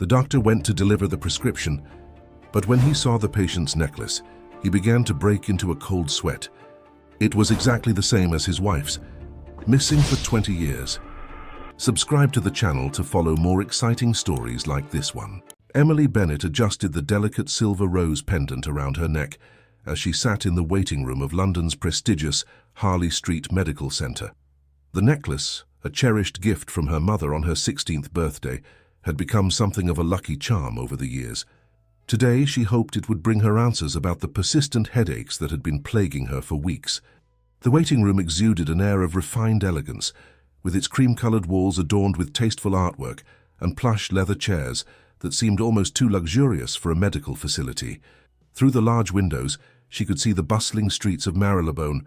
The doctor went to deliver the prescription, but when he saw the patient's necklace, he began to break into a cold sweat. It was exactly the same as his wife's, missing for 20 years. Subscribe to the channel to follow more exciting stories like this one. Emily Bennett adjusted the delicate silver rose pendant around her neck as she sat in the waiting room of London's prestigious Harley Street Medical Centre. The necklace, a cherished gift from her mother on her 16th birthday, had become something of a lucky charm over the years. Today, she hoped it would bring her answers about the persistent headaches that had been plaguing her for weeks. The waiting room exuded an air of refined elegance, with its cream-colored walls adorned with tasteful artwork and plush leather chairs that seemed almost too luxurious for a medical facility. Through the large windows, she could see the bustling streets of Marylebone,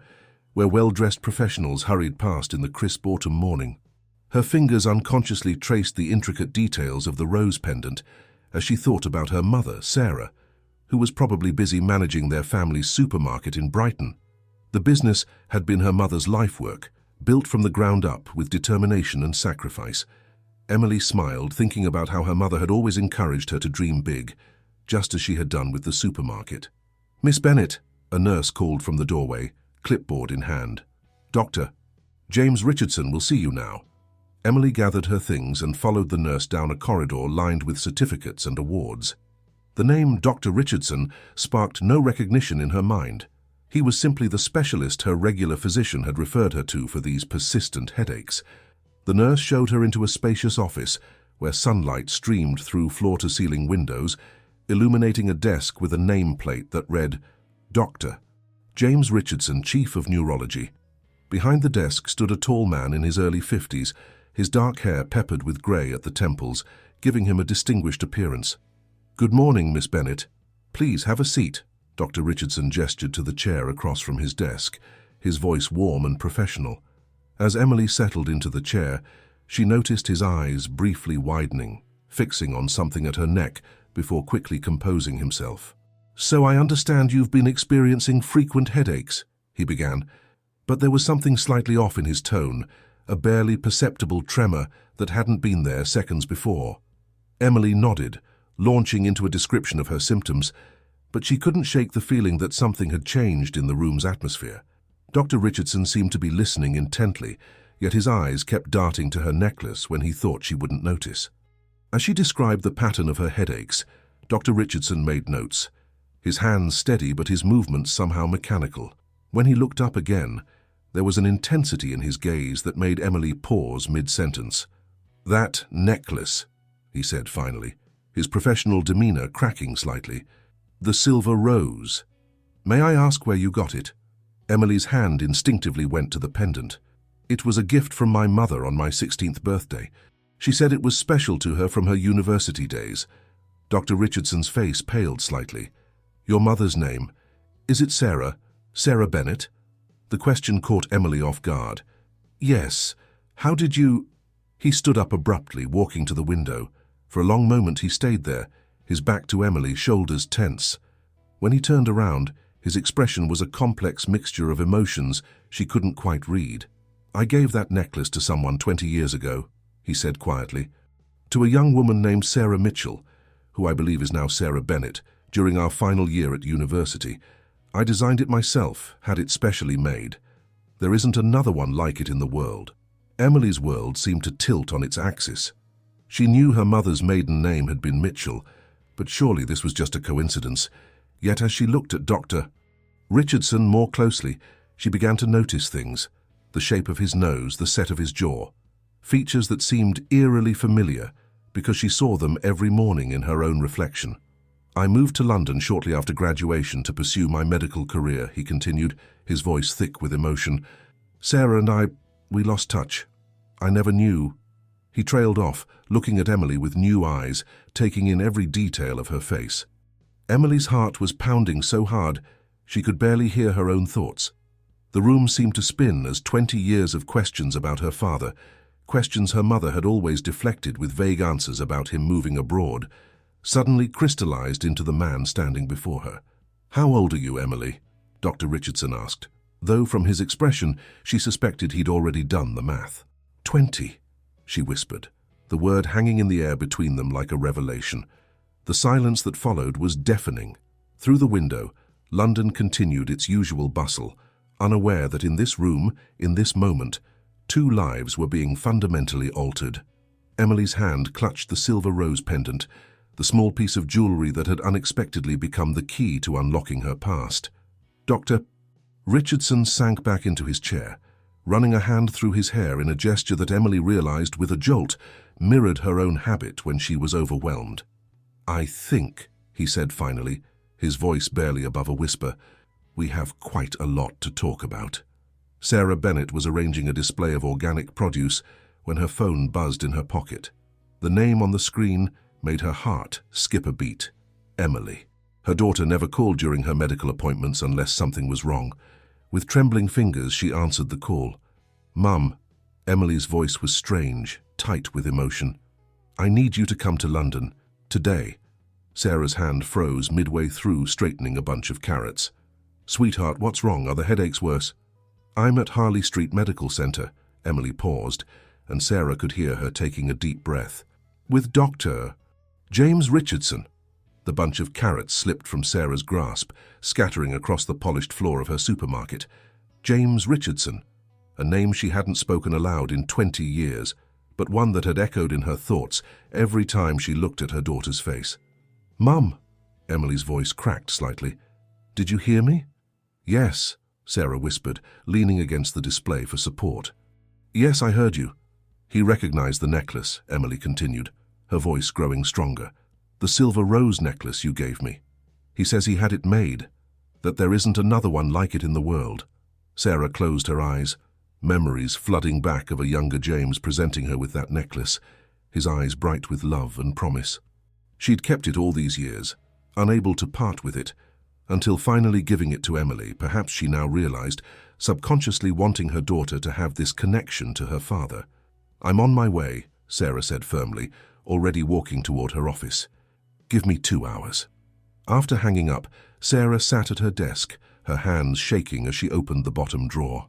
where well-dressed professionals hurried past in the crisp autumn morning. Her fingers unconsciously traced the intricate details of the rose pendant as she thought about her mother, Sarah, who was probably busy managing their family's supermarket in Brighton. The business had been her mother's life work, built from the ground up with determination and sacrifice. Emily smiled, thinking about how her mother had always encouraged her to dream big, just as she had done with the supermarket. "Miss Bennett," a nurse called from the doorway, clipboard in hand. "Doctor, James Richardson will see you now." Emily gathered her things and followed the nurse down a corridor lined with certificates and awards. The name Dr. Richardson sparked no recognition in her mind. He was simply the specialist her regular physician had referred her to for these persistent headaches. The nurse showed her into a spacious office where sunlight streamed through floor-to-ceiling windows, illuminating a desk with a nameplate that read, "Dr. James Richardson, Chief of Neurology." Behind the desk stood a tall man in his early 50s, his dark hair peppered with grey at the temples, giving him a distinguished appearance. "Good morning, Miss Bennett. Please have a seat." Dr. Richardson gestured to the chair across from his desk, his voice warm and professional. As Emily settled into the chair, she noticed his eyes briefly widening, fixing on something at her neck before quickly composing himself. "So I understand you've been experiencing frequent headaches," he began, but there was something slightly off in his tone, a barely perceptible tremor that hadn't been there seconds before. Emily nodded, launching into a description of her symptoms, but she couldn't shake the feeling that something had changed in the room's atmosphere. Dr. Richardson seemed to be listening intently, yet his eyes kept darting to her necklace when he thought she wouldn't notice. As she described the pattern of her headaches, Dr. Richardson made notes, his hands steady but his movements somehow mechanical. When he looked up again, there was an intensity in his gaze that made Emily pause mid-sentence. "That necklace," he said finally, his professional demeanor cracking slightly. "The silver rose. May I ask where you got it?" Emily's hand instinctively went to the pendant. "It was a gift from my mother on my 16th birthday. She said it was special to her from her university days." Dr. Richardson's face paled slightly. "Your mother's name? Is it Sarah? Sarah Bennett?" The question caught Emily off guard. "Yes. How did you—" He stood up abruptly, walking to the window. For a long moment he stayed there, his back to Emily, shoulders tense. When he turned around, his expression was a complex mixture of emotions she couldn't quite read. "I gave that necklace to someone 20 years ago," he said quietly. "To a young woman named Sarah Mitchell, who I believe is now Sarah Bennett, during our final year at university. I designed it myself, had it specially made. There isn't another one like it in the world." Emily's world seemed to tilt on its axis. She knew her mother's maiden name had been Mitchell, but surely this was just a coincidence. Yet as she looked at Dr. Richardson more closely, she began to notice things, the shape of his nose, the set of his jaw, features that seemed eerily familiar because she saw them every morning in her own reflection. "I moved to London shortly after graduation to pursue my medical career," he continued, his voice thick with emotion. "Sarah and we lost touch. I never knew." He trailed off, looking at Emily with new eyes, taking in every detail of her face. Emily's heart was pounding so hard she could barely hear her own thoughts. The room seemed to spin as 20 years of questions about her father, questions her mother had always deflected with vague answers about him moving abroad, suddenly crystallized into the man standing before her. "How old are you, Emily?" Dr. Richardson asked, though from his expression she suspected he'd already done the math. 20, she whispered. the word hanging in the air between them like a revelation. The silence that followed was deafening. Through the window, London continued its usual bustle, unaware that in this room, in this moment, two lives were being fundamentally altered. Emily's hand clutched the silver rose pendant, the small piece of jewelry that had unexpectedly become the key to unlocking her past. Dr. Richardson sank back into his chair, running a hand through his hair in a gesture that Emily realized with a jolt mirrored her own habit when she was overwhelmed. "I think," he said finally, his voice barely above a whisper, "we have quite a lot to talk about." Sarah Bennett was arranging a display of organic produce when her phone buzzed in her pocket. The name on the screen made her heart skip a beat. Emily. Her daughter never called during her medical appointments unless something was wrong. With trembling fingers, she answered the call. "Mum." Emily's voice was strange, tight with emotion. "I need you to come to London. Today." Sarah's hand froze midway through straightening a bunch of carrots. "Sweetheart, what's wrong? Are the headaches worse?" "I'm at Harley Street Medical Center." Emily paused, and Sarah could hear her taking a deep breath. "With Dr. James Richardson." The bunch of carrots slipped from Sarah's grasp, scattering across the polished floor of her supermarket. James Richardson, a name she hadn't spoken aloud in 20 years, but one that had echoed in her thoughts every time she looked at her daughter's face. "Mum," Emily's voice cracked slightly. "Did you hear me?" "Yes," Sarah whispered, leaning against the display for support. "Yes, I heard you." "He recognized the necklace," Emily continued, her voice growing stronger. "The silver rose necklace you gave me. He says he had it made, that there isn't another one like it in the world." Sarah closed her eyes, memories flooding back of a younger James presenting her with that necklace, his eyes bright with love and promise. She'd kept it all these years, unable to part with it, until finally giving it to Emily, perhaps she now realized, subconsciously wanting her daughter to have this connection to her father. "I'm on my way," Sarah said firmly, already walking toward her office. "Give me 2 hours." After hanging up, Sarah sat at her desk, her hands shaking as she opened the bottom drawer.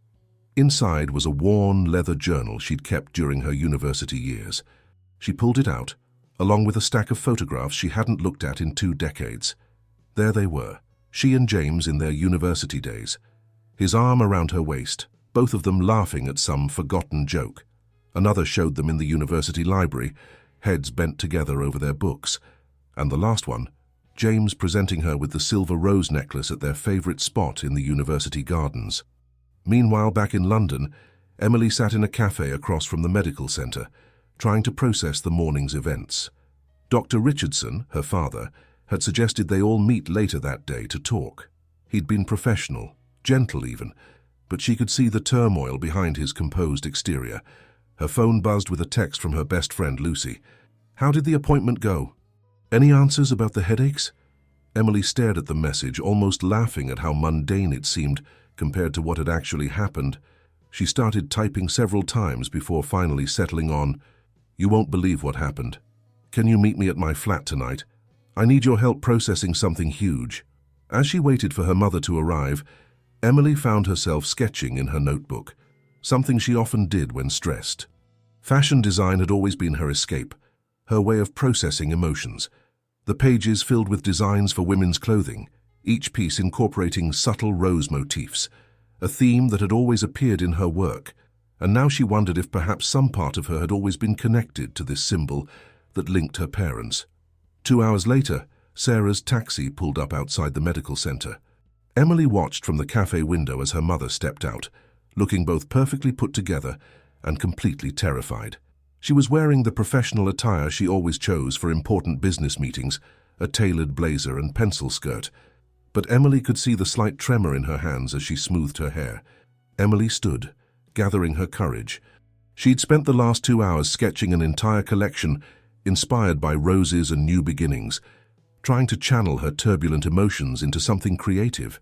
Inside was a worn leather journal she'd kept during her university years. She pulled it out, along with a stack of photographs she hadn't looked at in 2 decades. There they were, she and James in their university days, his arm around her waist, both of them laughing at some forgotten joke. Another showed them in the university library, heads bent together over their books. And the last one, James presenting her with the silver rose necklace at their favorite spot in the university gardens. Meanwhile, back in London, Emily sat in a cafe across from the medical center, trying to process the morning's events. Dr. Richardson, her father, had suggested they all meet later that day to talk. He'd been professional, gentle even, but she could see the turmoil behind his composed exterior. Her phone buzzed with a text from her best friend Lucy. "How did the appointment go? Any answers about the headaches?" Emily stared at the message, almost laughing at how mundane it seemed compared to what had actually happened. She started typing several times before finally settling on, "You won't believe what happened. Can you meet me at my flat tonight? I need your help processing something huge." As she waited for her mother to arrive, Emily found herself sketching in her notebook, something she often did when stressed. Fashion design had always been her escape, her way of processing emotions. The pages filled with designs for women's clothing, each piece incorporating subtle rose motifs, a theme that had always appeared in her work, and now she wondered if perhaps some part of her had always been connected to this symbol that linked her parents. 2 hours later, Sarah's taxi pulled up outside the medical center. Emily watched from the cafe window as her mother stepped out, looking both perfectly put together and completely terrified. She was wearing the professional attire she always chose for important business meetings, a tailored blazer and pencil skirt. But Emily could see the slight tremor in her hands as she smoothed her hair. Emily stood, gathering her courage. She'd spent the last 2 hours sketching an entire collection inspired by roses and new beginnings, trying to channel her turbulent emotions into something creative.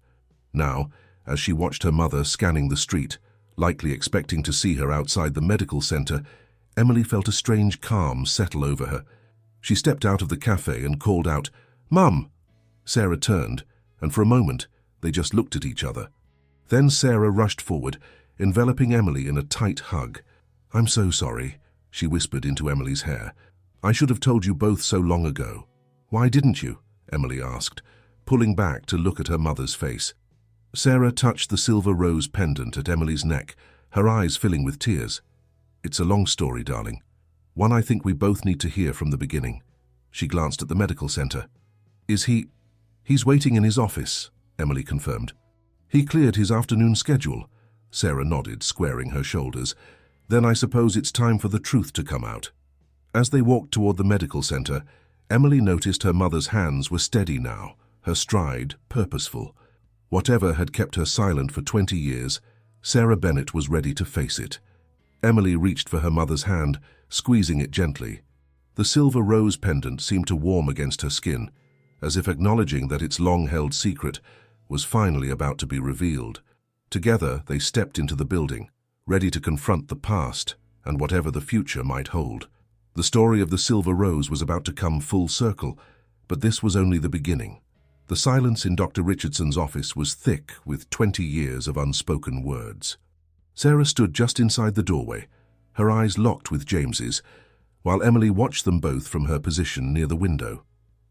Now, as she watched her mother scanning the street, likely expecting to see her outside the medical center, Emily felt a strange calm settle over her. She stepped out of the cafe and called out, "Mum!" Sarah turned, and for a moment they just looked at each other. Then Sarah rushed forward, enveloping Emily in a tight hug. "I'm so sorry," she whispered into Emily's hair. "I should have told you both so long ago." "Why didn't you?" Emily asked, pulling back to look at her mother's face. Sarah touched the silver rose pendant at Emily's neck, her eyes filling with tears. "It's a long story, darling. One I think we both need to hear from the beginning." She glanced at the medical center. "Is he—" "He's waiting in his office," Emily confirmed. "He cleared his afternoon schedule." Sarah nodded, squaring her shoulders. "Then I suppose it's time for the truth to come out." As they walked toward the medical center, Emily noticed her mother's hands were steady now, her stride purposeful. Whatever had kept her silent for 20 years, Sarah Bennett was ready to face it. Emily reached for her mother's hand, squeezing it gently. The silver rose pendant seemed to warm against her skin, as if acknowledging that its long-held secret was finally about to be revealed. Together, they stepped into the building, ready to confront the past and whatever the future might hold. The story of the silver rose was about to come full circle, but this was only the beginning. The silence in Dr. Richardson's office was thick with 20 years of unspoken words. Sarah stood just inside the doorway, her eyes locked with James's, while Emily watched them both from her position near the window.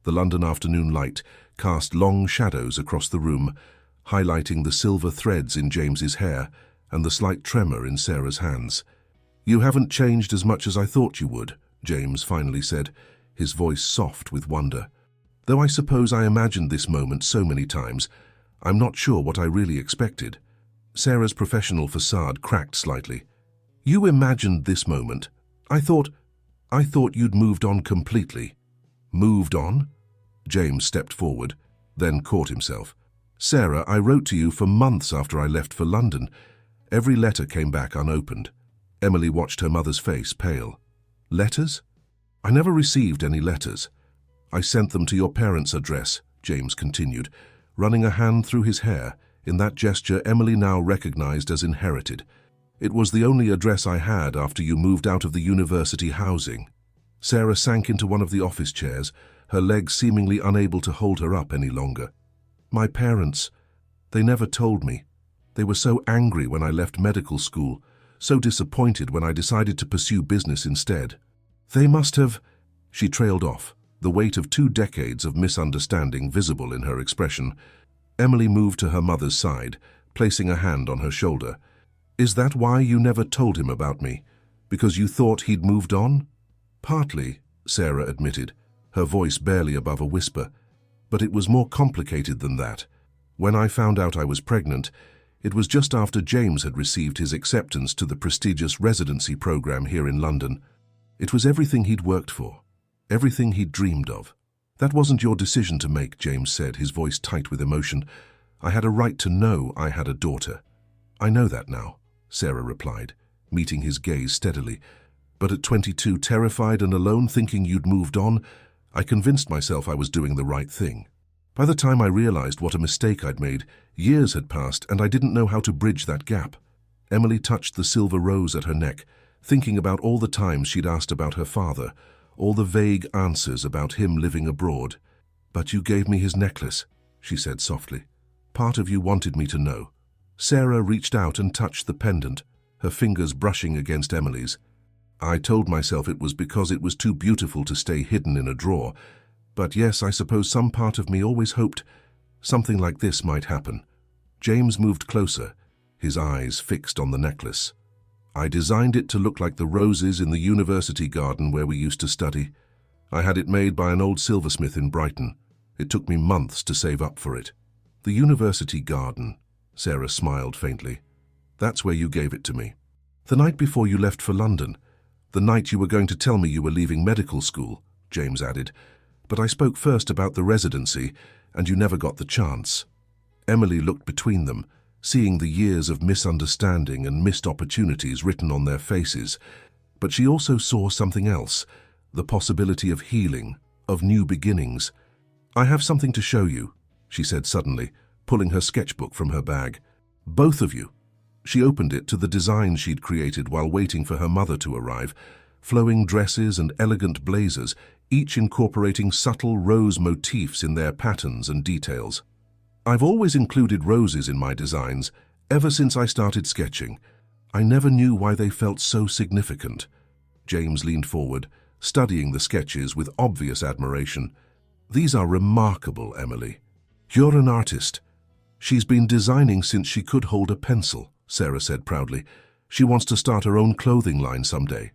The London afternoon light cast long shadows across the room, highlighting the silver threads in James's hair and the slight tremor in Sarah's hands. "You haven't changed as much as I thought you would," James finally said, his voice soft with wonder. "Though I suppose I imagined this moment so many times, I'm not sure what I really expected." Sarah's professional facade cracked slightly. "You imagined this moment? I thought you'd moved on completely." "Moved on?" James stepped forward, then caught himself. "Sarah, I wrote to you for months after I left for London. Every letter came back unopened." Emily watched her mother's face pale. "Letters?" "I never received any letters. I sent them to your parents' address," James continued, running a hand through his hair, in that gesture Emily now recognized as inherited. "It was the only address I had after you moved out of the university housing." Sarah sank into one of the office chairs, her legs seemingly unable to hold her up any longer. "My parents, they never told me. They were so angry when I left medical school, so disappointed when I decided to pursue business instead. They must have—" She trailed off, the weight of 2 decades of misunderstanding visible in her expression. Emily moved to her mother's side, placing a hand on her shoulder. "Is that why you never told him about me? Because you thought he'd moved on?" "Partly," Sarah admitted, her voice barely above a whisper. "But it was more complicated than that. When I found out I was pregnant, it was just after James had received his acceptance to the prestigious residency program here in London. It was everything he'd worked for, everything he'd dreamed of." "That wasn't your decision to make," James said, his voice tight with emotion. "I had a right to know I had a daughter." "I know that now," Sarah replied, meeting his gaze steadily. "But at 22, terrified and alone, thinking you'd moved on, I convinced myself I was doing the right thing. By the time I realized what a mistake I'd made, years had passed and I didn't know how to bridge that gap." Emily touched the silver rose at her neck, thinking about all the times she'd asked about her father, all the vague answers about him living abroad. "But you gave me his necklace," she said softly. "Part of you wanted me to know." Sarah reached out and touched the pendant, her fingers brushing against Emily's. "I told myself it was because it was too beautiful to stay hidden in a drawer. But yes, I suppose some part of me always hoped something like this might happen." James moved closer, his eyes fixed on the necklace. "I designed it to look like the roses in the university garden where we used to study. I had it made by an old silversmith in Brighton. It took me months to save up for it." "The university garden," Sarah smiled faintly. "That's where you gave it to me. The night before you left for London. The night you were going to tell me you were leaving medical school," James added. "But I spoke first about the residency, and you never got the chance." Emily looked between them, seeing the years of misunderstanding and missed opportunities written on their faces. But she also saw something else, the possibility of healing, of new beginnings. "I have something to show you," she said suddenly, pulling her sketchbook from her bag. "Both of you." She opened it to the design she'd created while waiting for her mother to arrive, flowing dresses and elegant blazers, each incorporating subtle rose motifs in their patterns and details. "I've always included roses in my designs, ever since I started sketching. I never knew why they felt so significant." James leaned forward, studying the sketches with obvious admiration. "These are remarkable, Emily. You're an artist." "She's been designing since she could hold a pencil," Sarah said proudly. "She wants to start her own clothing line someday."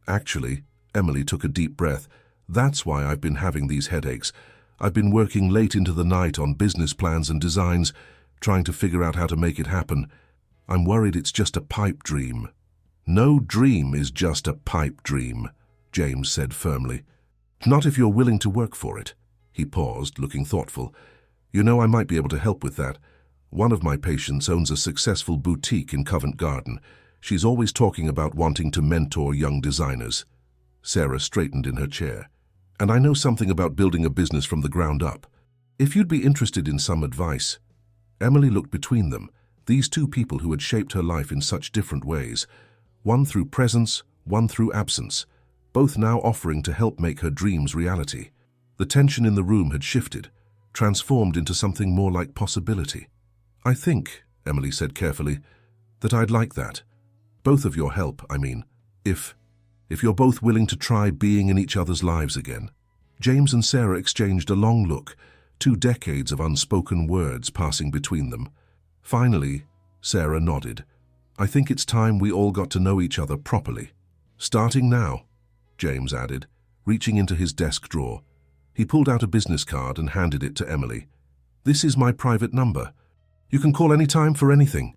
"Actually," Emily took a deep breath, "that's why I've been having these headaches. I've been working late into the night on business plans and designs, trying to figure out how to make it happen. I'm worried it's just a pipe dream." "No dream is just a pipe dream," James said firmly. "Not if you're willing to work for it." He paused, looking thoughtful. "You know, I might be able to help with that. One of my patients owns a successful boutique in Covent Garden. She's always talking about wanting to mentor young designers." Sarah straightened in her chair. "And I know something about building a business from the ground up. If you'd be interested in some advice." Emily looked between them, these two people who had shaped her life in such different ways, one through presence, one through absence, both now offering to help make her dreams reality. The tension in the room had shifted, transformed into something more like possibility. "I think," Emily said carefully, "that I'd like that. Both of your help, I mean, if you're both willing to try being in each other's lives again." James and Sarah exchanged a long look, 2 decades of unspoken words passing between them. Finally, Sarah nodded. "I think it's time we all got to know each other properly. Starting now," James added, reaching into his desk drawer. He pulled out a business card and handed it to Emily. "This is my private number. You can call any time for anything."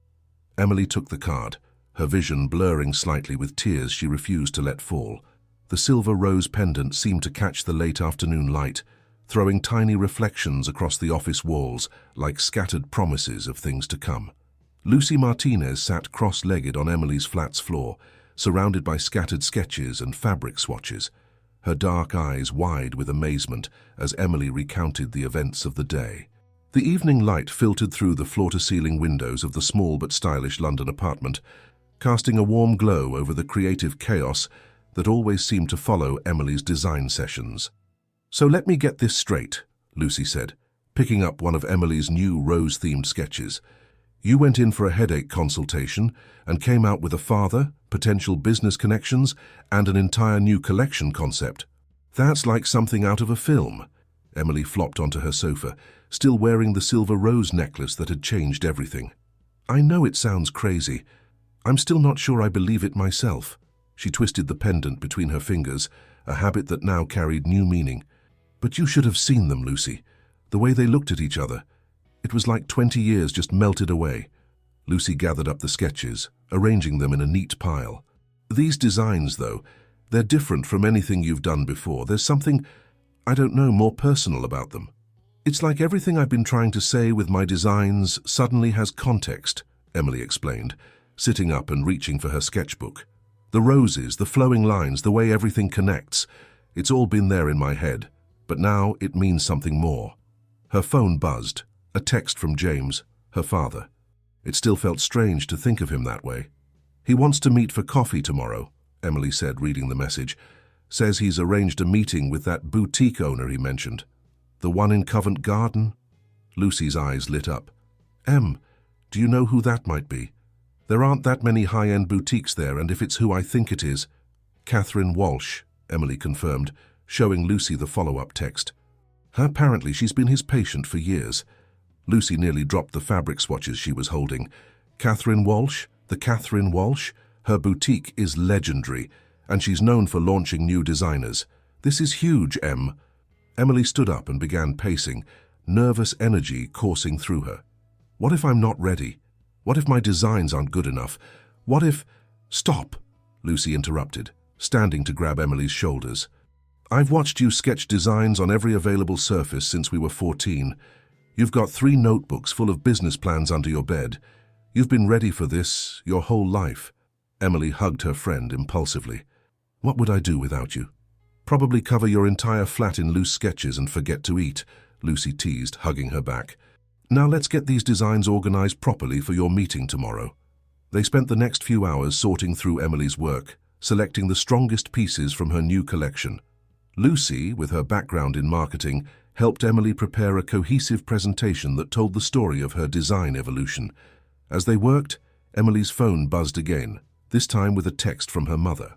Emily took the card, her vision blurring slightly with tears she refused to let fall. The silver rose pendant seemed to catch the late afternoon light, throwing tiny reflections across the office walls like scattered promises of things to come. Lucy Martinez sat cross-legged on Emily's flat's floor, surrounded by scattered sketches and fabric swatches, her dark eyes wide with amazement as Emily recounted the events of the day. The evening light filtered through the floor-to-ceiling windows of the small but stylish London apartment, casting a warm glow over the creative chaos that always seemed to follow Emily's design sessions. "So let me get this straight," Lucy said, picking up one of Emily's new rose-themed sketches. "You went in for a headache consultation and came out with a father, potential business connections, and an entire new collection concept. That's like something out of a film." Emily flopped onto her sofa, still wearing the silver rose necklace that had changed everything. "I know it sounds crazy. I'm still not sure I believe it myself." She twisted the pendant between her fingers, a habit that now carried new meaning. "But you should have seen them, Lucy. The way they looked at each other. It was like 20 years just melted away." Lucy gathered up the sketches, arranging them in a neat pile. "These designs, though, they're different from anything you've done before. There's something, I don't know, more personal about them. It's like everything I've been trying to say with my designs suddenly has context," Emily explained, sitting up and reaching for her sketchbook. "The roses, the flowing lines, the way everything connects. It's all been there in my head, but now it means something more." Her phone buzzed, a text from James, her father. It still felt strange to think of him that way. "He wants to meet for coffee tomorrow," Emily said, reading the message. "Says he's arranged a meeting with that boutique owner he mentioned. The one in Covent Garden?" Lucy's eyes lit up. "Em, do you know who that might be? There aren't that many high-end boutiques there, and if it's who I think it is—" "Catherine Walsh," Emily confirmed, showing Lucy the follow-up text. "Apparently she's been his patient for years." Lucy nearly dropped the fabric swatches she was holding. "Catherine Walsh? The Catherine Walsh? Her boutique is legendary, and she's known for launching new designers. This is huge, Em." Emily stood up and began pacing, nervous energy coursing through her. "What if I'm not ready? What if my designs aren't good enough? What if—" "Stop," Lucy interrupted, standing to grab Emily's shoulders. "I've watched you sketch designs on every available surface since we were 14. You've got 3 notebooks full of business plans under your bed. You've been ready for this your whole life." Emily hugged her friend impulsively. "What would I do without you?" "Probably cover your entire flat in loose sketches and forget to eat," Lucy teased, hugging her back. "Now let's get these designs organized properly for your meeting tomorrow." They spent the next few hours sorting through Emily's work, selecting the strongest pieces from her new collection. Lucy, with her background in marketing, helped Emily prepare a cohesive presentation that told the story of her design evolution. As they worked, Emily's phone buzzed again, this time with a text from her mother.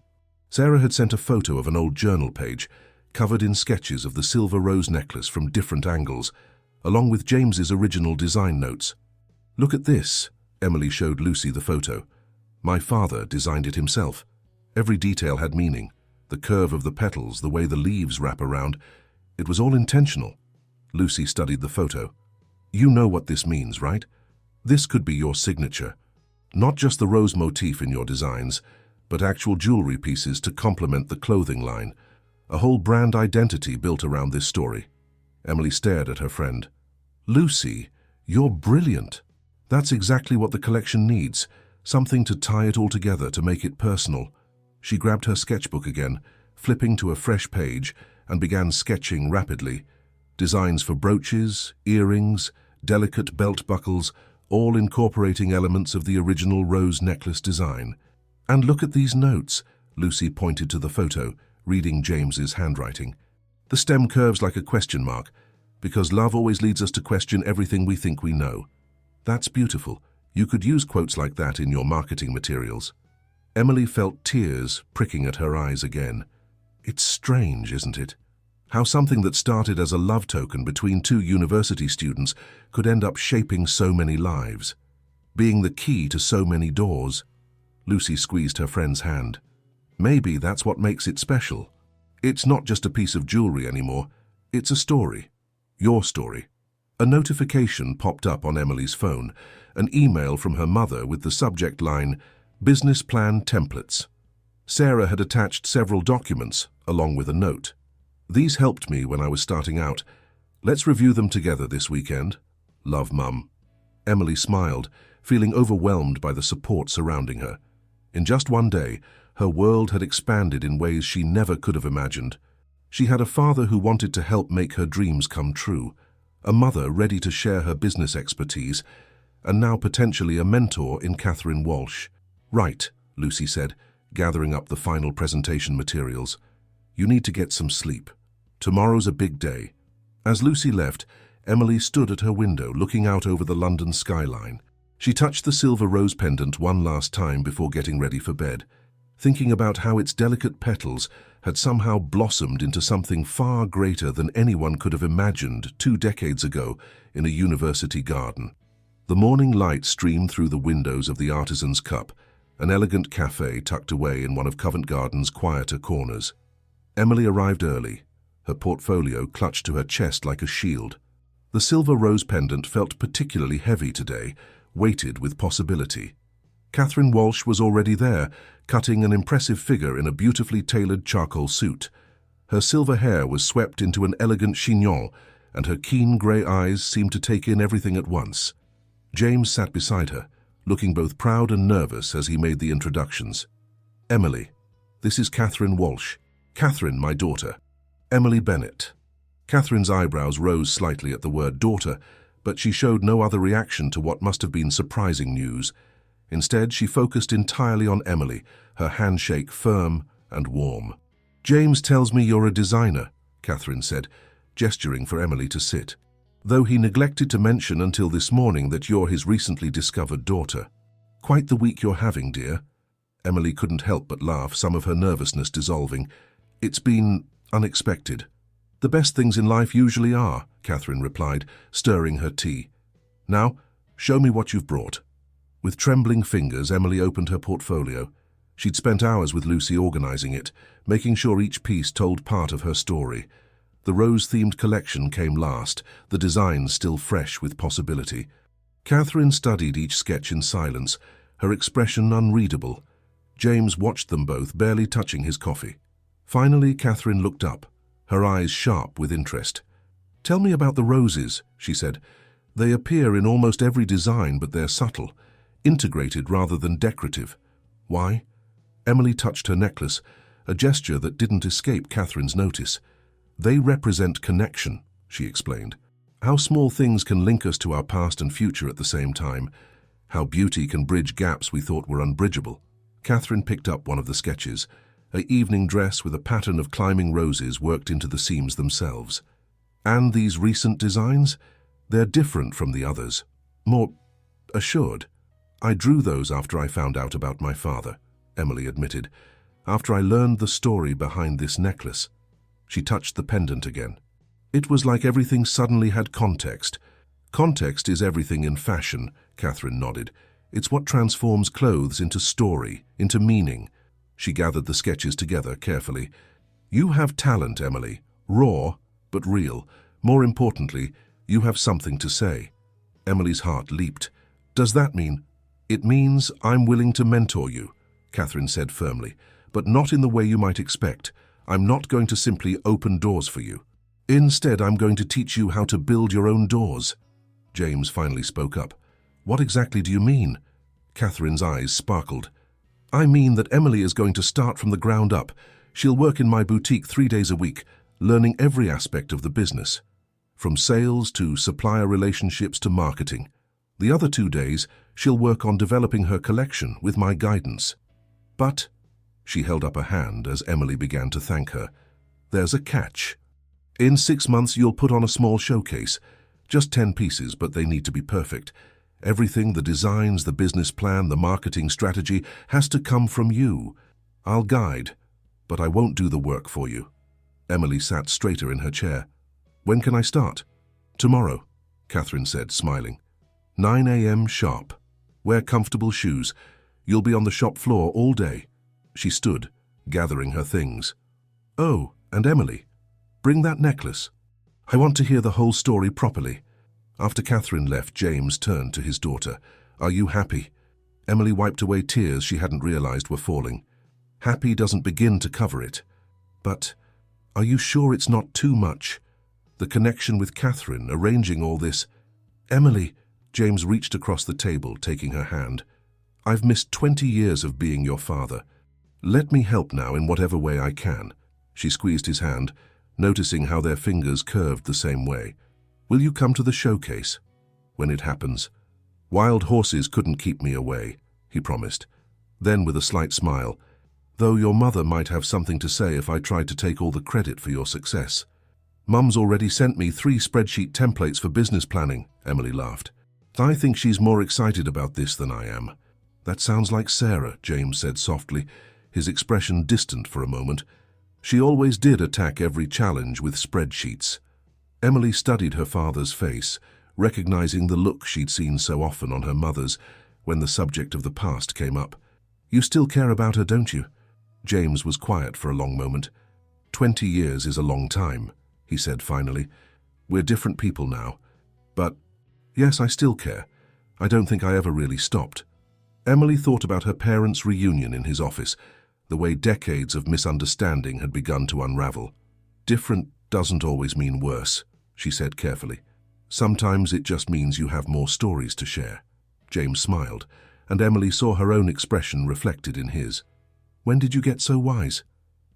Sarah had sent a photo of an old journal page covered in sketches of the silver rose necklace from different angles, along with James's original design notes. "Look at this," Emily showed Lucy the photo. "My father designed it himself. Every detail had meaning. The curve of the petals, the way the leaves wrap around. It was all intentional." Lucy studied the photo. "You know what this means, right? This could be your signature. Not just the rose motif in your designs, but actual jewelry pieces to complement the clothing line. A whole brand identity built around this story." Emily stared at her friend. "Lucy, you're brilliant. That's exactly what the collection needs, something to tie it all together to make it personal." She grabbed her sketchbook again, flipping to a fresh page, and began sketching rapidly. Designs for brooches, earrings, delicate belt buckles, all incorporating elements of the original rose necklace design. "And look at these notes," Lucy pointed to the photo, reading James's handwriting. "The stem curves like a question mark, because love always leads us to question everything we think we know. That's beautiful. You could use quotes like that in your marketing materials." Emily felt tears pricking at her eyes again. It's strange, isn't it? How something that started as a love token between two university students could end up shaping so many lives, being the key to so many doors. Lucy squeezed her friend's hand. "Maybe that's what makes it special. It's not just a piece of jewelry anymore. It's a story. Your story." A notification popped up on Emily's phone, an email from her mother with the subject line, "Business Plan Templates." Sarah had attached several documents, along with a note. "These helped me when I was starting out. Let's review them together this weekend. Love, Mum." Emily smiled, feeling overwhelmed by the support surrounding her. In just one day, her world had expanded in ways she never could have imagined. She had a father who wanted to help make her dreams come true, a mother ready to share her business expertise, and now potentially a mentor in Catherine Walsh. "Right," Lucy said, gathering up the final presentation materials. "You need to get some sleep. Tomorrow's a big day." As Lucy left, Emily stood at her window looking out over the London skyline. She touched the silver rose pendant one last time before getting ready for bed, thinking about how its delicate petals had somehow blossomed into something far greater than anyone could have imagined 2 decades ago in a university garden. The morning light streamed through the windows of the Artisan's Cup, an elegant cafe tucked away in one of Covent Garden's quieter corners. Emily arrived early, her portfolio clutched to her chest like a shield. The silver rose pendant felt particularly heavy today, weighted with possibility. Catherine Walsh was already there, cutting an impressive figure in a beautifully tailored charcoal suit. Her silver hair was swept into an elegant chignon, and her keen grey eyes seemed to take in everything at once. James sat beside her, looking both proud and nervous as he made the introductions. "Emily, this is Catherine Walsh. Catherine, my daughter. Emily Bennett." Catherine's eyebrows rose slightly at the word daughter, but she showed no other reaction to what must have been surprising news. Instead, she focused entirely on Emily, her handshake firm and warm. "James tells me you're a designer," Catherine said, gesturing for Emily to sit. "Though he neglected to mention until this morning that you're his recently discovered daughter. Quite the week you're having, dear." Emily couldn't help but laugh, some of her nervousness dissolving. "It's been unexpected." "The best things in life usually are," Catherine replied, stirring her tea. "Now, show me what you've brought." With trembling fingers, Emily opened her portfolio. She'd spent hours with Lucy organizing it, making sure each piece told part of her story. The rose-themed collection came last, the designs still fresh with possibility. Catherine studied each sketch in silence, her expression unreadable. James watched them both, barely touching his coffee. Finally, Catherine looked up, her eyes sharp with interest. "Tell me about the roses," she said. "They appear in almost every design, but they're subtle, integrated rather than decorative. Why?" Emily touched her necklace, a gesture that didn't escape Catherine's notice. "They represent connection," she explained. "How small things can link us to our past and future at the same time. How beauty can bridge gaps we thought were unbridgeable." Catherine picked up one of the sketches, an evening dress with a pattern of climbing roses worked into the seams themselves. "And these recent designs? They're different from the others. More assured. I drew those after I found out about my father," Emily admitted. after I learned the story behind this necklace. She touched the pendant again. It was like everything suddenly had context. Context is everything in fashion, Catherine nodded. It's what transforms clothes into story, into meaning. She gathered the sketches together carefully. You have talent, Emily. Raw, but real. More importantly, you have something to say. Emily's heart leaped. Does that mean? It means I'm willing to mentor you, Catherine said firmly, but not in the way you might expect. I'm not going to simply open doors for you. Instead, I'm going to teach you how to build your own doors. James finally spoke up. What exactly do you mean? Catherine's eyes sparkled. I mean that Emily is going to start from the ground up. She'll work in my boutique 3 days a week, learning every aspect of the business, from sales to supplier relationships to marketing. The other 2 days, she'll work on developing her collection with my guidance. But, she held up a hand as Emily began to thank her, there's a catch. In 6 months, you'll put on a small showcase. Just 10 pieces, but they need to be perfect. Everything, the designs, the business plan, the marketing strategy, has to come from you. I'll guide, but I won't do the work for you. Emily sat straighter in her chair. When can I start? Tomorrow, Catherine said, smiling. 9 a.m. sharp. Wear comfortable shoes. You'll be on the shop floor all day. She stood, gathering her things. Oh, and Emily, bring that necklace. I want to hear the whole story properly. After Catherine left, James turned to his daughter. Are you happy? Emily wiped away tears she hadn't realized were falling. Happy doesn't begin to cover it. But are you sure it's not too much? The connection with Catherine, arranging all this. Emily, James reached across the table, taking her hand. I've missed 20 years of being your father. Let me help now in whatever way I can. She squeezed his hand, noticing how their fingers curved the same way. Will you come to the showcase? When it happens. Wild horses couldn't keep me away, he promised. Then with a slight smile, though your mother might have something to say if I tried to take all the credit for your success. Mum's already sent me 3 spreadsheet templates for business planning, Emily laughed. I think she's more excited about this than I am. That sounds like Sarah, James said softly, his expression distant for a moment. She always did attack every challenge with spreadsheets. Emily studied her father's face, recognizing the look she'd seen so often on her mother's when the subject of the past came up. You still care about her, don't you? James was quiet for a long moment. 20 years is a long time, he said finally. We're different people now. But, yes, I still care. I don't think I ever really stopped. Emily thought about her parents' reunion in his office, the way decades of misunderstanding had begun to unravel. Different doesn't always mean worse, she said carefully. Sometimes it just means you have more stories to share. James smiled, and Emily saw her own expression reflected in his. When did you get so wise?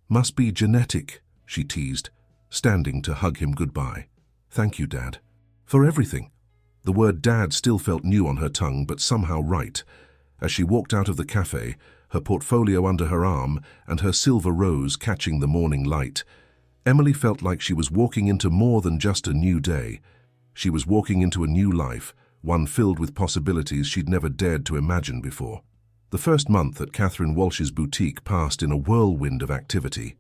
Must be genetic, she teased, standing to hug him goodbye. Thank you, Dad. For everything. The word Dad still felt new on her tongue, but somehow right. As she walked out of the cafe, her portfolio under her arm and her silver rose catching the morning light, Emily felt like she was walking into more than just a new day. She was walking into a new life, one filled with possibilities she'd never dared to imagine before. The first month at Catherine Walsh's boutique passed in a whirlwind of activity.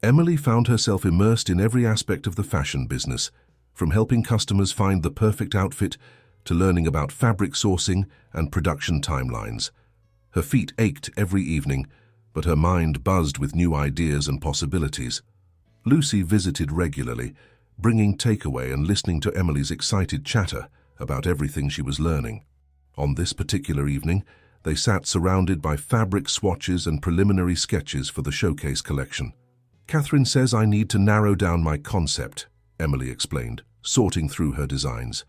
Emily found herself immersed in every aspect of the fashion business, from helping customers find the perfect outfit to learning about fabric sourcing and production timelines. Her feet ached every evening, but her mind buzzed with new ideas and possibilities. Lucy visited regularly, bringing takeaway and listening to Emily's excited chatter about everything she was learning. On this particular evening, they sat surrounded by fabric swatches and preliminary sketches for the showcase collection. Catherine says I need to narrow down my concept, Emily explained, sorting through her designs.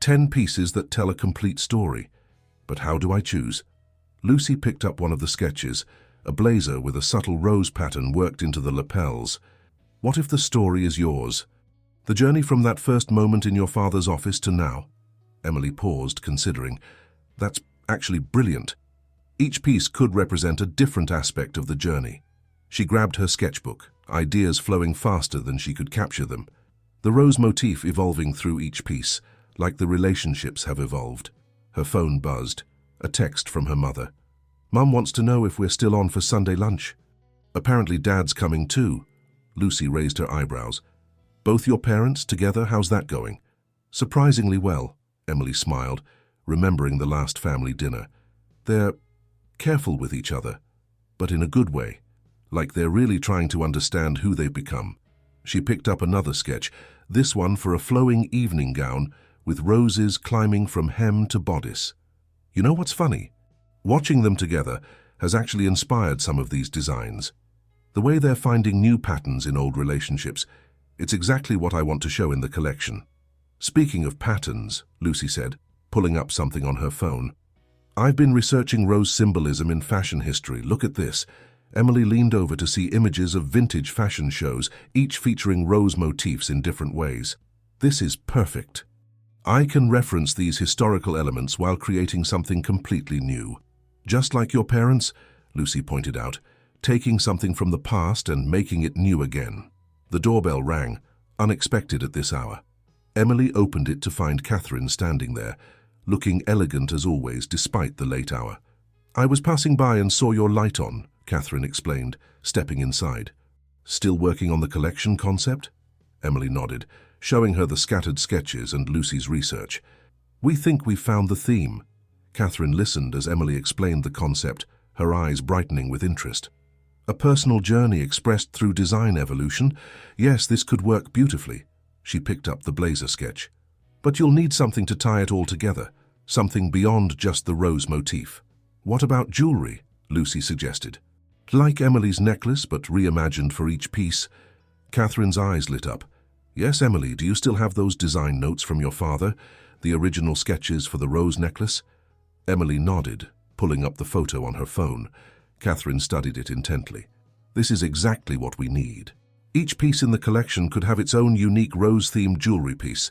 10 pieces that tell a complete story. But how do I choose? Lucy picked up one of the sketches, a blazer with a subtle rose pattern worked into the lapels. What if the story is yours? The journey from that first moment in your father's office to now? Emily paused, considering. That's actually brilliant. Each piece could represent a different aspect of the journey. She grabbed her sketchbook, ideas flowing faster than she could capture them. The rose motif evolving through each piece, like the relationships have evolved. Her phone buzzed. A text from her mother. Mum wants to know if we're still on for Sunday lunch. Apparently Dad's coming too. Lucy raised her eyebrows. Both your parents together? How's that going? Surprisingly well, Emily smiled, remembering the last family dinner. They're careful with each other, but in a good way, like they're really trying to understand who they've become. She picked up another sketch, this one for a flowing evening gown with roses climbing from hem to bodice. You know what's funny? Watching them together has actually inspired some of these designs. The way they're finding new patterns in old relationships, it's exactly what I want to show in the collection. Speaking of patterns, Lucy said, pulling up something on her phone. I've been researching rose symbolism in fashion history. Look at this. Emily leaned over to see images of vintage fashion shows, each featuring rose motifs in different ways. This is perfect. I can reference these historical elements while creating something completely new. Just like your parents, Lucy pointed out, taking something from the past and making it new again. The doorbell rang, unexpected at this hour. Emily opened it to find Catherine standing there, looking elegant as always despite the late hour. I was passing by and saw your light on, Catherine explained, stepping inside. Still working on the collection concept? Emily nodded, showing her the scattered sketches and Lucy's research. We think we've found the theme. Catherine listened as Emily explained the concept, her eyes brightening with interest. A personal journey expressed through design evolution. Yes, this could work beautifully. She picked up the blazer sketch. But you'll need something to tie it all together, something beyond just the rose motif. What about jewelry? Lucy suggested. Like Emily's necklace, but reimagined for each piece. Catherine's eyes lit up. Yes, Emily, do you still have those design notes from your father, the original sketches for the rose necklace? Emily nodded, pulling up the photo on her phone. Catherine studied it intently. This is exactly what we need. Each piece in the collection could have its own unique rose-themed jewelry piece,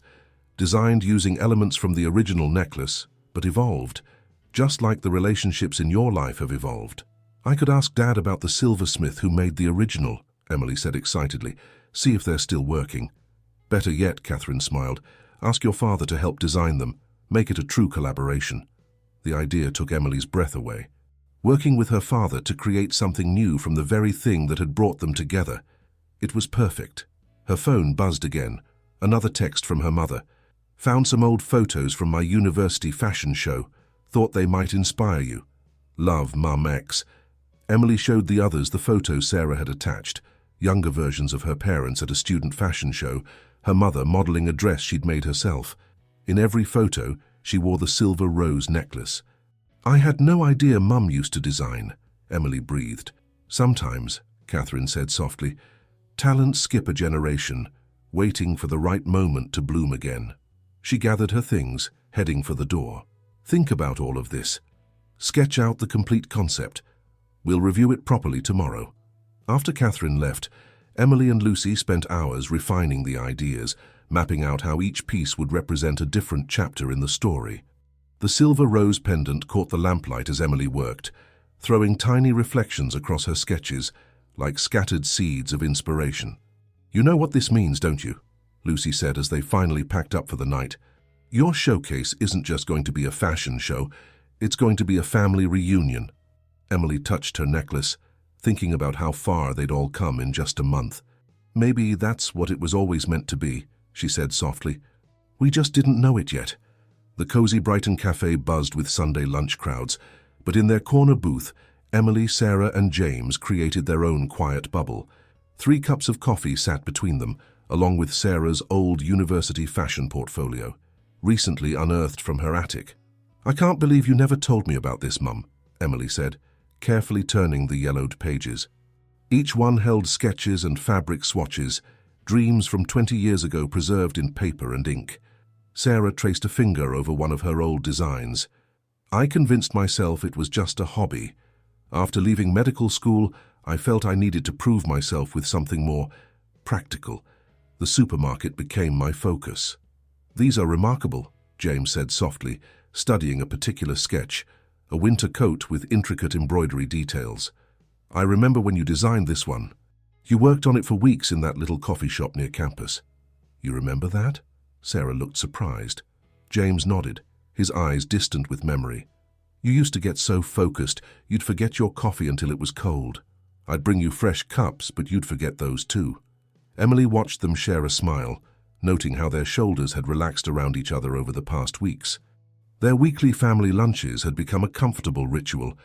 designed using elements from the original necklace, but evolved, just like the relationships in your life have evolved. I could ask Dad about the silversmith who made the original, Emily said excitedly, see if they're still working. Better yet, Catherine smiled, ask your father to help design them, make it a true collaboration. The idea took Emily's breath away. Working with her father to create something new from the very thing that had brought them together. It was perfect. Her phone buzzed again, another text from her mother. Found some old photos from my university fashion show. Thought they might inspire you. Love, Mum X. Emily showed the others the photos Sarah had attached, younger versions of her parents at a student fashion show, her mother modeling a dress she'd made herself. In every photo, she wore the silver rose necklace. I had no idea Mum used to design, Emily breathed. Sometimes, Catherine said softly, talents skip a generation, waiting for the right moment to bloom again. She gathered her things, heading for the door. Think about all of this. Sketch out the complete concept. We'll review it properly tomorrow. After Catherine left, Emily and Lucy spent hours refining the ideas, mapping out how each piece would represent a different chapter in the story. The silver rose pendant caught the lamplight as Emily worked, throwing tiny reflections across her sketches, like scattered seeds of inspiration. You know what this means, don't you? Lucy said as they finally packed up for the night. Your showcase isn't just going to be a fashion show, it's going to be a family reunion. Emily touched her necklace, thinking about how far they'd all come in just a month. Maybe that's what it was always meant to be, she said softly. We just didn't know it yet. The cozy Brighton cafe buzzed with Sunday lunch crowds, but in their corner booth, Emily, Sarah, and James created their own quiet bubble. 3 cups of coffee sat between them, along with Sarah's old university fashion portfolio, recently unearthed from her attic. I can't believe you never told me about this, Mum, Emily said, carefully turning the yellowed pages. Each one held sketches and fabric swatches, dreams from 20 years ago preserved in paper and ink. Sarah traced a finger over one of her old designs. I convinced myself it was just a hobby. After leaving medical school, I felt I needed to prove myself with something more practical. The supermarket became my focus. These are remarkable, James said softly, studying a particular sketch, a winter coat with intricate embroidery details. I remember when you designed this one. You worked on it for weeks in that little coffee shop near campus. You remember that? Sarah looked surprised. James nodded, his eyes distant with memory. You used to get so focused, you'd forget your coffee until it was cold. I'd bring you fresh cups, but you'd forget those too. Emily watched them share a smile, noting how their shoulders had relaxed around each other over the past weeks. Their weekly family lunches had become a comfortable ritual,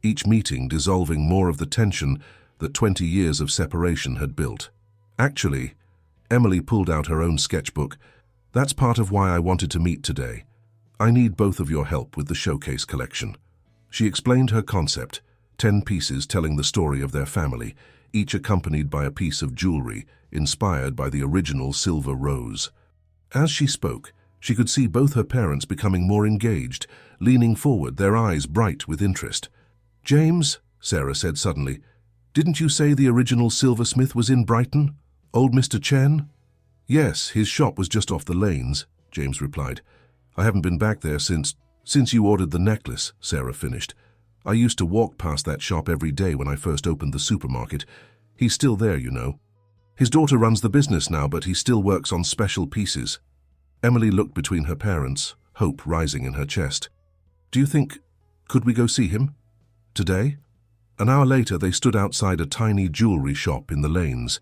each meeting dissolving more of the tension that 20 years of separation had built. Actually, Emily pulled out her own sketchbook. That's part of why I wanted to meet today. I need both of your help with the showcase collection. She explained her concept, 10 pieces telling the story of their family, each accompanied by a piece of jewelry inspired by the original silver rose. As she spoke, she could see both her parents becoming more engaged, leaning forward, their eyes bright with interest. "James," Sarah said suddenly, "didn't you say the original silversmith was in Brighton? Old Mr. Chen?" "Yes, his shop was just off the lanes," James replied. "I haven't been back there since you ordered the necklace," Sarah finished. "I used to walk past that shop every day when I first opened the supermarket. He's still there, you know. His daughter runs the business now, but he still works on special pieces." Emily looked between her parents, hope rising in her chest. "Do you think, could we go see him? Today?" An hour later, they stood outside a tiny jewelry shop in the lanes,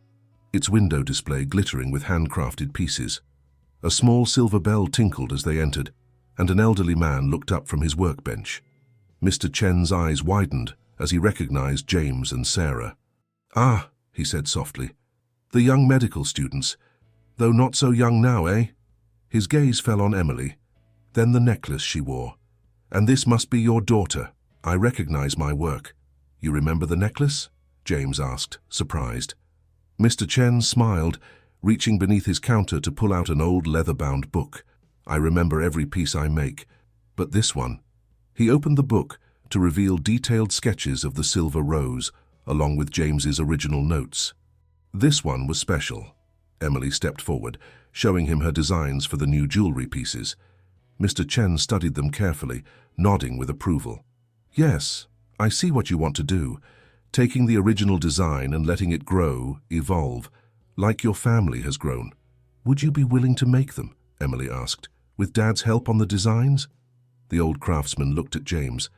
its window display glittering with handcrafted pieces. A small silver bell tinkled as they entered, and an elderly man looked up from his workbench. Mr. Chen's eyes widened as he recognized James and Sarah. "Ah," he said softly, "the young medical students. Though not so young now, eh?" His gaze fell on Emily, then the necklace she wore. "And this must be your daughter. I recognize my work." "You remember the necklace?" James asked, surprised. Mr. Chen smiled, reaching beneath his counter to pull out an old leather-bound book. "I remember every piece I make, but this one." He opened the book to reveal detailed sketches of the silver rose, along with James's original notes. This one was special. Emily stepped forward, showing him her designs for the new jewelry pieces. Mr. Chen studied them carefully, nodding with approval. "Yes, I see what you want to do, taking the original design and letting it grow, evolve, like your family has grown. Would you be willing to make them?" Emily asked, "with Dad's help on the designs?" The old craftsman looked at James.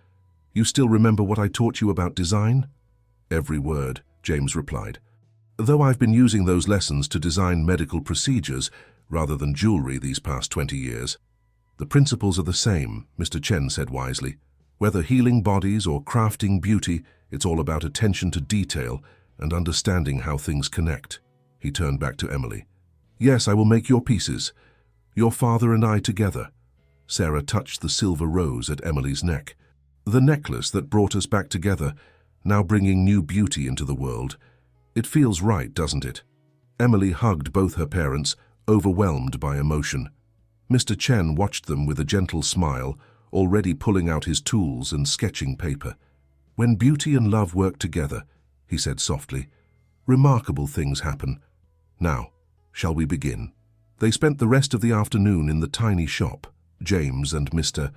"You still remember what I taught you about design?" "Every word," James replied. "Though I've been using those lessons to design medical procedures rather than jewelry these past 20 years. The principles are the same," Mr. Chen said wisely. "Whether healing bodies or crafting beauty, it's all about attention to detail and understanding how things connect." He turned back to Emily. "Yes, I will make your pieces. Your father and I together." Sarah touched the silver rose at Emily's neck. "The necklace that brought us back together, now bringing new beauty into the world. It feels right, doesn't it?" Emily hugged both her parents, overwhelmed by emotion. Mr. Chen watched them with a gentle smile, already pulling out his tools and sketching paper. "When beauty and love work together," he said softly, "remarkable things happen. Now, shall we begin?" They spent the rest of the afternoon in the tiny shop. James and Mr.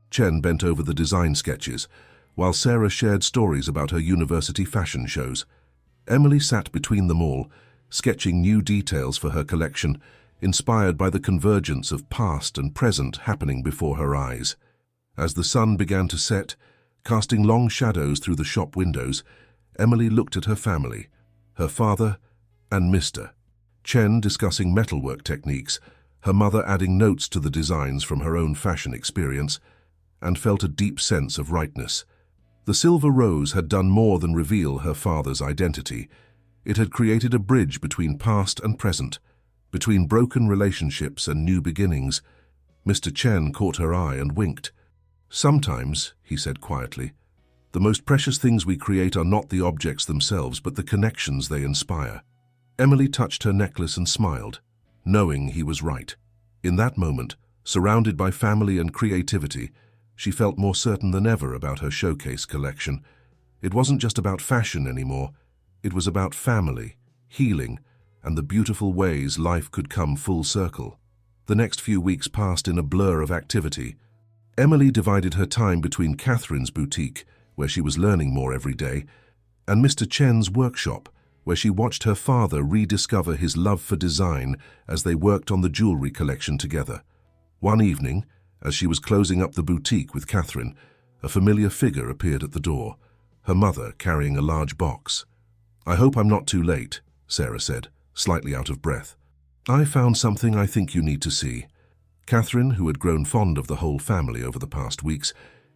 Chen bent over the design sketches, while Sarah shared stories about her university fashion shows. Emily sat between them all, sketching new details for her collection, inspired by the convergence of past and present happening before her eyes. As the sun began to set, casting long shadows through the shop windows, Emily looked at her family, her father and Mr. Chen discussing metalwork techniques, her mother adding notes to the designs from her own fashion experience, and felt a deep sense of rightness. The silver rose had done more than reveal her father's identity. It had created a bridge between past and present, between broken relationships and new beginnings. Mr. Chen caught her eye and winked. "Sometimes," he said quietly, "the most precious things we create are not the objects themselves, but the connections they inspire." Emily touched her necklace and smiled, knowing he was right. In that moment, surrounded by family and creativity, she felt more certain than ever about her showcase collection. It wasn't just about fashion anymore. It was about family, healing, and the beautiful ways life could come full circle. The next few weeks passed in a blur of activity. Emily divided her time between Catherine's boutique, where she was learning more every day, and Mr. Chen's workshop, where she watched her father rediscover his love for design as they worked on the jewelry collection together. One evening, as she was closing up the boutique with Catherine, a familiar figure appeared at the door, her mother carrying a large box. "I hope I'm not too late," Sarah said, slightly out of breath. "I found something I think you need to see." Catherine, who had grown fond of the whole family over the past weeks,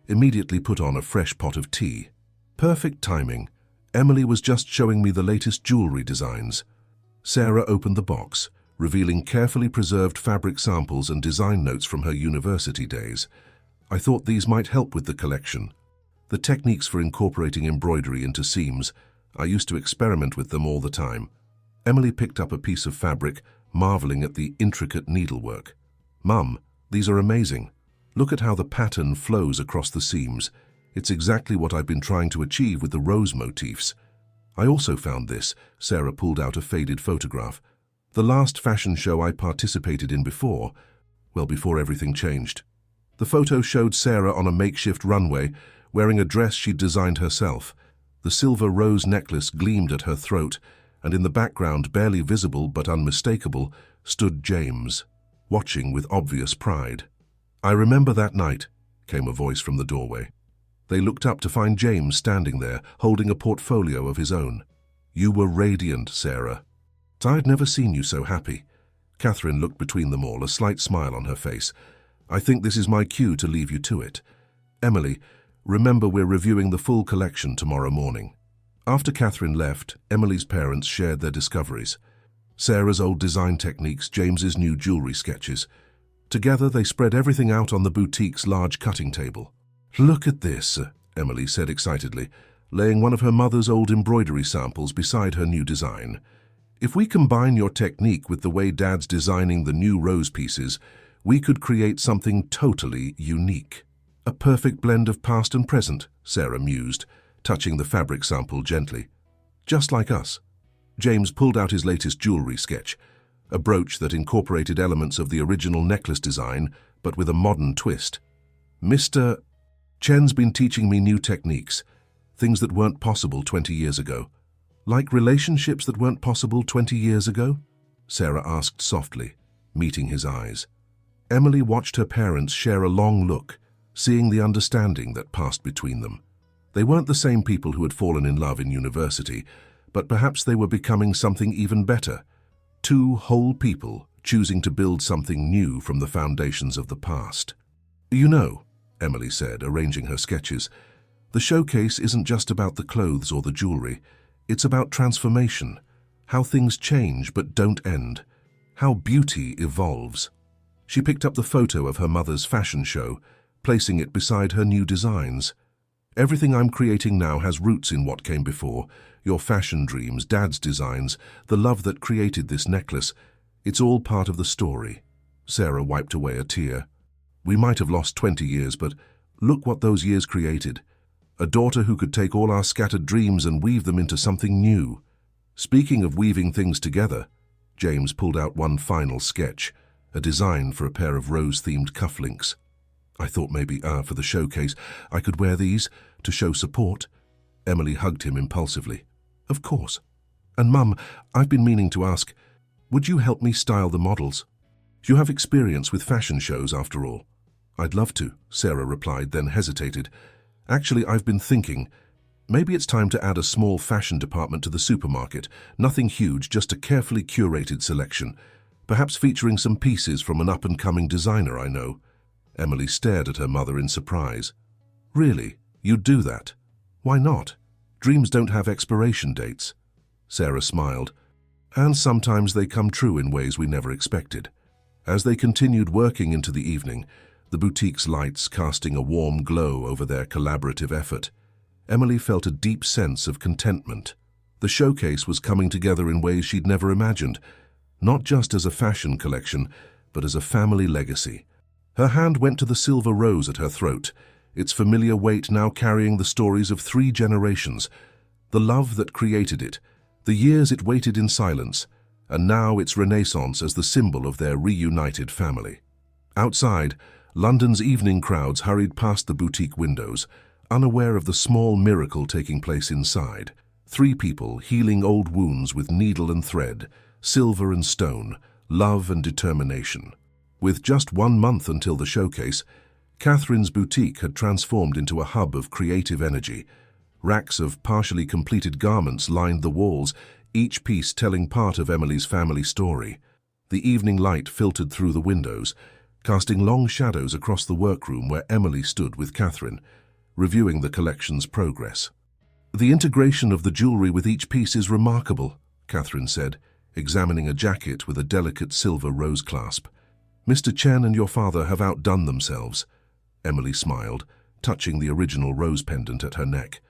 immediately put on a fresh pot of tea. Perfect timing. Emily was just showing me the latest jewelry designs. Sarah opened the box, revealing carefully preserved fabric samples and design notes from her university days. I thought these might help with the collection. The techniques for incorporating embroidery into seams, I used to experiment with them all the time. Emily picked up a piece of fabric, marveling at the intricate needlework. "Mum, these are amazing. Look at how the pattern flows across the seams. It's exactly what I've been trying to achieve with the rose motifs." "I also found this." Sarah pulled out a faded photograph. "The last fashion show I participated in before everything changed." The photo showed Sarah on a makeshift runway, wearing a dress she'd designed herself. The silver rose necklace gleamed at her throat, and in the background, barely visible but unmistakable, stood James, watching with obvious pride. "I remember that night," came a voice from the doorway. They looked up to find James standing there, holding a portfolio of his own. "You were radiant, Sarah. I'd never seen you so happy." Catherine looked between them all, a slight smile on her face. "I think this is my cue to leave you to it. Emily, remember we're reviewing the full collection tomorrow morning." After Catherine left, Emily's parents shared their discoveries. Sarah's old design techniques, James's new jewelry sketches. Together they spread everything out on the boutique's large cutting table. "Look at this," Emily said excitedly, laying one of her mother's old embroidery samples beside her new design. "If we combine your technique with the way Dad's designing the new rose pieces, we could create something totally unique." "A perfect blend of past and present," Sarah mused, touching the fabric sample gently. "Just like us." James pulled out his latest jewelry sketch, a brooch that incorporated elements of the original necklace design, but with a modern twist. "Mr. Chen's been teaching me new techniques, things that weren't possible 20 years ago." "Like relationships that weren't possible 20 years ago?" Sarah asked softly, meeting his eyes. Emily watched her parents share a long look, seeing the understanding that passed between them. They weren't the same people who had fallen in love in university, but perhaps they were becoming something even better. Two whole people choosing to build something new from the foundations of the past. "You know," Emily said, arranging her sketches, "the showcase isn't just about the clothes or the jewelry. It's about transformation, how things change but don't end, how beauty evolves." She picked up the photo of her mother's fashion show, placing it beside her new designs. "Everything I'm creating now has roots in what came before, your fashion dreams, Dad's designs, the love that created this necklace. It's all part of the story." Sarah wiped away a tear. "We might have lost 20 years, but look what those years created. A daughter who could take all our scattered dreams and weave them into something new." Speaking of weaving things together, James pulled out one final sketch, a design for a pair of rose-themed cufflinks. "I thought maybe, for the showcase, I could wear these to show support." Emily hugged him impulsively. "Of course. And Mum, I've been meaning to ask, would you help me style the models? You have experience with fashion shows, after all." "I'd love to," Sarah replied, then hesitated. "Actually, I've been thinking, maybe it's time to add a small fashion department to the supermarket. Nothing huge, just a carefully curated selection. Perhaps featuring some pieces from an up-and-coming designer I know." Emily stared at her mother in surprise. "Really? You'd do that? Why not? Dreams don't have expiration dates." Sarah smiled. "And sometimes they come true in ways we never expected." As they continued working into the evening, the boutique's lights casting a warm glow over their collaborative effort, Emily felt a deep sense of contentment. The showcase was coming together in ways she'd never imagined, not just as a fashion collection, but as a family legacy. Her hand went to the silver rose at her throat, its familiar weight now carrying the stories of 3 generations, the love that created it, the years it waited in silence, and now its renaissance as the symbol of their reunited family. Outside, London's evening crowds hurried past the boutique windows, unaware of the small miracle taking place inside. 3 people healing old wounds with needle and thread, silver and stone, love and determination. With just 1 month until the showcase, Catherine's boutique had transformed into a hub of creative energy, Racks of partially completed garments lined the walls, each piece telling part of Emily's family story. The evening light filtered through the windows, casting long shadows across the workroom where Emily stood with Catherine, reviewing the collection's progress. "The integration of the jewelry with each piece is remarkable," Catherine said, examining a jacket with a delicate silver rose clasp. "Mr. Chen and your father have outdone themselves." Emily smiled, touching the original rose pendant at her neck.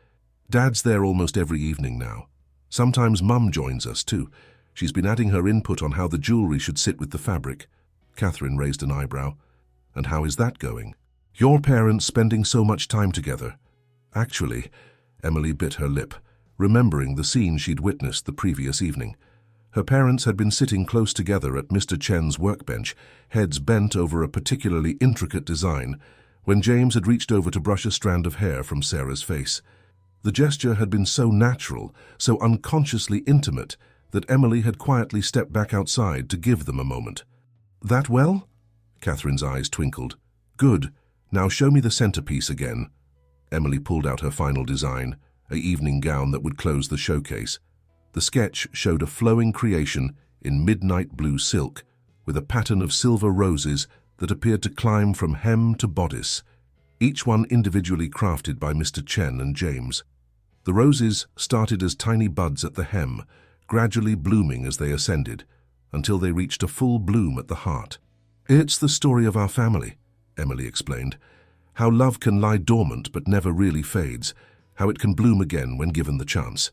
"Dad's there almost every evening now. Sometimes Mum joins us too. She's been adding her input on how the jewelry should sit with the fabric." Catherine raised an eyebrow. "And how is that going? Your parents spending so much time together?" "Actually," Emily bit her lip, remembering the scene she'd witnessed the previous evening. Her parents had been sitting close together at Mr. Chen's workbench, heads bent over a particularly intricate design, when James had reached over to brush a strand of hair from Sarah's face. The gesture had been so natural, so unconsciously intimate, that Emily had quietly stepped back outside to give them a moment. "That well?" Catherine's eyes twinkled. "Good. Now show me the centerpiece again." Emily pulled out her final design, an evening gown that would close the showcase. The sketch showed a flowing creation in midnight blue silk, with a pattern of silver roses that appeared to climb from hem to bodice, each one individually crafted by Mr. Chen and James. The roses started as tiny buds at the hem, gradually blooming as they ascended, until they reached a full bloom at the heart. "It's the story of our family," Emily explained. "How love can lie dormant but never really fades, how it can bloom again when given the chance."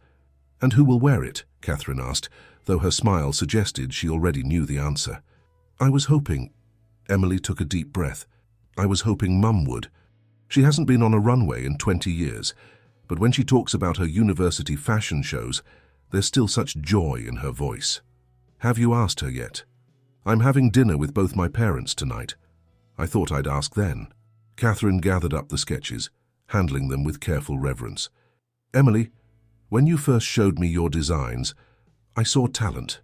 "And who will wear it?" Catherine asked, though her smile suggested she already knew the answer. "I was hoping—" Emily took a deep breath. "I was hoping Mum would. She hasn't been on a runway in 20 years, but when she talks about her university fashion shows, there's still such joy in her voice." "Have you asked her yet?" "I'm having dinner with both my parents tonight. I thought I'd ask then." Catherine gathered up the sketches, handling them with careful reverence. "Emily, when you first showed me your designs, I saw talent.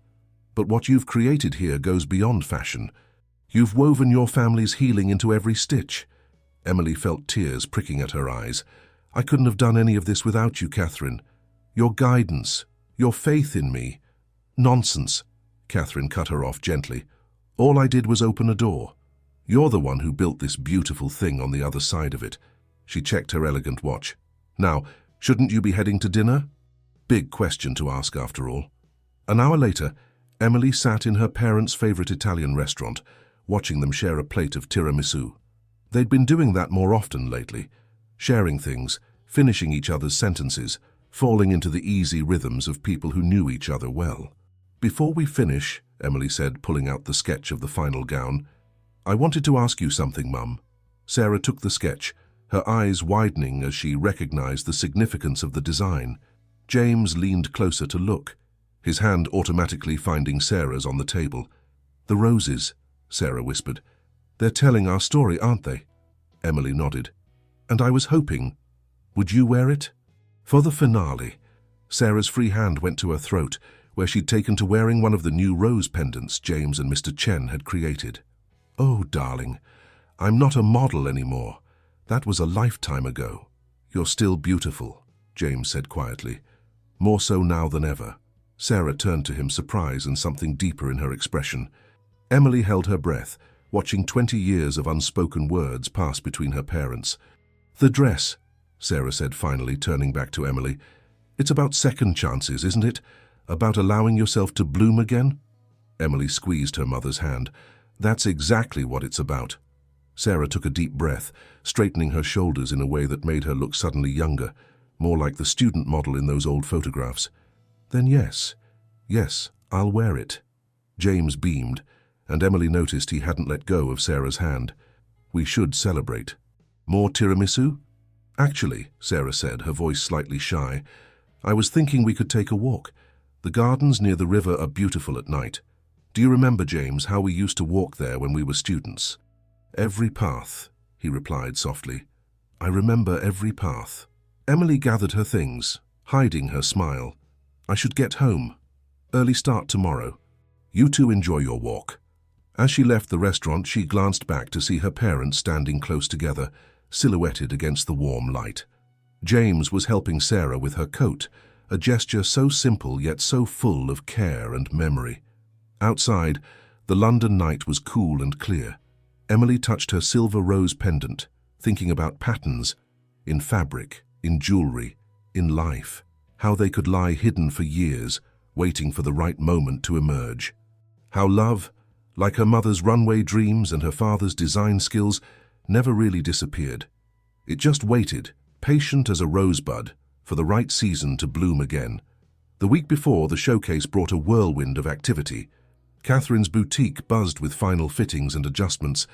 But what you've created here goes beyond fashion. You've woven your family's healing into every stitch." Emily felt tears pricking at her eyes. "I couldn't have done any of this without you, Catherine. Your guidance, your faith in me." "Nonsense," Catherine cut her off gently. "All I did was open a door. You're the one who built this beautiful thing on the other side of it." She checked her elegant watch. "Now, shouldn't you be heading to dinner?" Big question to ask after all. An hour later, Emily sat in her parents' favorite Italian restaurant, watching them share a plate of tiramisu. They'd been doing that more often lately, sharing things, finishing each other's sentences, falling into the easy rhythms of people who knew each other well. "Before we finish," Emily said, pulling out the sketch of the final gown, "I wanted to ask you something, Mum." Sarah took the sketch, her eyes widening as she recognized the significance of the design. James leaned closer to look, his hand automatically finding Sarah's on the table. "The roses," Sarah whispered. "They're telling our story, aren't they?" Emily nodded. "And I was hoping, would you wear it?" For the finale, Sarah's free hand went to her throat, where she'd taken to wearing one of the new rose pendants James and Mr. Chen had created. "Oh, darling, I'm not a model anymore. That was a lifetime ago. You're still beautiful," James said quietly. "More so now than ever." Sarah turned to him, surprise and something deeper in her expression. Emily held her breath, watching 20 years of unspoken words pass between her parents. "The dress," Sarah said finally, turning back to Emily. "It's about second chances, isn't it? About allowing yourself to bloom again?" Emily squeezed her mother's hand. "That's exactly what it's about." Sarah took a deep breath, straightening her shoulders in a way that made her look suddenly younger, more like the student model in those old photographs. "Then yes, I'll wear it." James beamed, and Emily noticed he hadn't let go of Sarah's hand. "We should celebrate." "More tiramisu?" "Actually," Sarah said, her voice slightly shy, "I was thinking we could take a walk. The gardens near the river are beautiful at night. Do you remember, James, how we used to walk there when we were students?" "Every path," he replied softly. "I remember every path." Emily gathered her things, hiding her smile. "I should get home. Early start tomorrow. You two enjoy your walk." As she left the restaurant, she glanced back to see her parents standing close together, silhouetted against the warm light. James was helping Sarah with her coat, a gesture so simple yet so full of care and memory. Outside, the London night was cool and clear. Emily touched her silver rose pendant, thinking about patterns in fabric, in jewelry, in life, how they could lie hidden for years, waiting for the right moment to emerge. How love, like her mother's runway dreams and her father's design skills, never really disappeared. It just waited, patient as a rosebud, for the right season to bloom again. The week before, the showcase brought a whirlwind of activity. Catherine's boutique buzzed with final fittings and adjustments,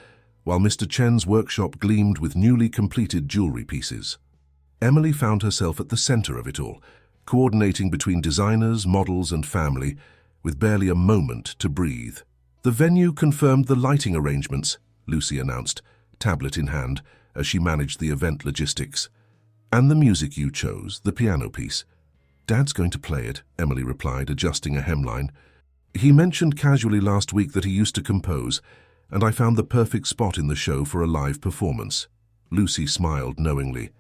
while Mr. Chen's workshop gleamed with newly completed jewelry pieces. Emily found herself at the center of it all, coordinating between designers, models, and family, with barely a moment to breathe. "The venue confirmed the lighting arrangements," Lucy announced, tablet in hand, as she managed the event logistics. "And the music you chose, the piano piece." "Dad's going to play it," Emily replied, adjusting a hemline. "He mentioned casually last week that he used to compose, and I found the perfect spot in the show for a live performance." Lucy smiled knowingly.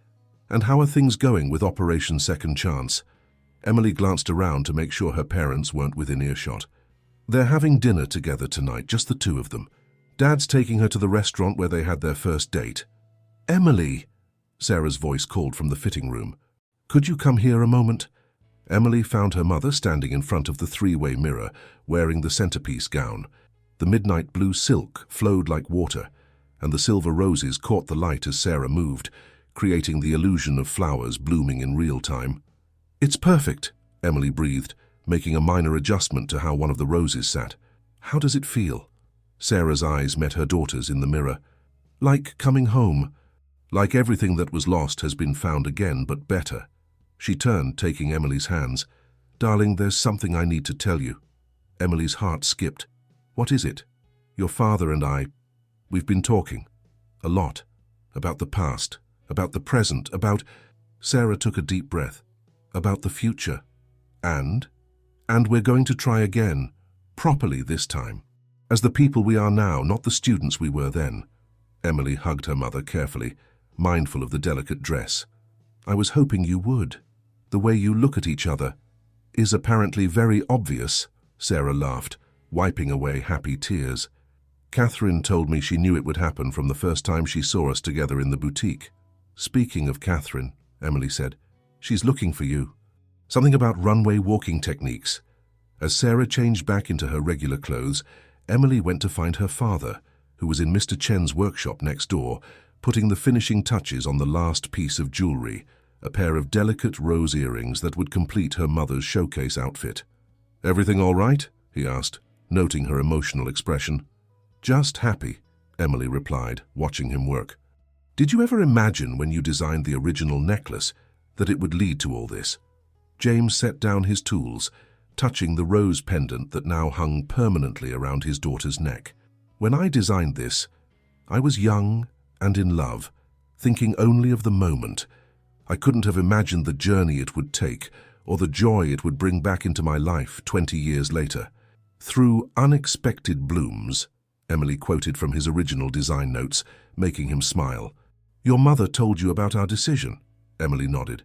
"And how are things going with Operation Second Chance?" Emily glanced around to make sure her parents weren't within earshot. "They're having dinner together tonight, just the two of them. Dad's taking her to the restaurant where they had their first date." "Emily!" Sarah's voice called from the fitting room. "Could you come here a moment?" Emily found her mother standing in front of the three-way mirror, wearing the centerpiece gown. The midnight blue silk flowed like water, and the silver roses caught the light as Sarah moved, creating the illusion of flowers blooming in real time. "It's perfect," Emily breathed, making a minor adjustment to how one of the roses sat. "How does it feel?" Sarah's eyes met her daughter's in the mirror. "Like coming home. Like everything that was lost has been found again, but better." She turned, taking Emily's hands. "Darling, there's something I need to tell you." Emily's heart skipped. "What is it?" "Your father and we've been talking. A lot. About the past. About the present. About—" Sarah took a deep breath. "About the future. And we're going to try again. Properly this time. As the people we are now, not the students we were then." Emily hugged her mother carefully, mindful of the delicate dress. "I was hoping you would. The way you look at each other is apparently very obvious," Sarah laughed, wiping away happy tears. "Catherine told me she knew it would happen from the first time she saw us together in the boutique." "Speaking of Catherine," Emily said, "she's looking for you. Something about runway walking techniques." As Sarah changed back into her regular clothes, Emily went to find her father, who was in Mr. Chen's workshop next door, putting the finishing touches on the last piece of jewelry, a pair of delicate rose earrings that would complete her mother's showcase outfit. "Everything all right?" he asked, noting her emotional expression. "Just happy," Emily replied, watching him work. "Did you ever imagine when you designed the original necklace that it would lead to all this?" James set down his tools, touching the rose pendant that now hung permanently around his daughter's neck. "When I designed this, I was young and in love, thinking only of the moment. I couldn't have imagined the journey it would take or the joy it would bring back into my life 20 years later. Through unexpected blooms," Emily quoted from his original design notes, making him smile. "Your mother told you about our decision?" Emily nodded.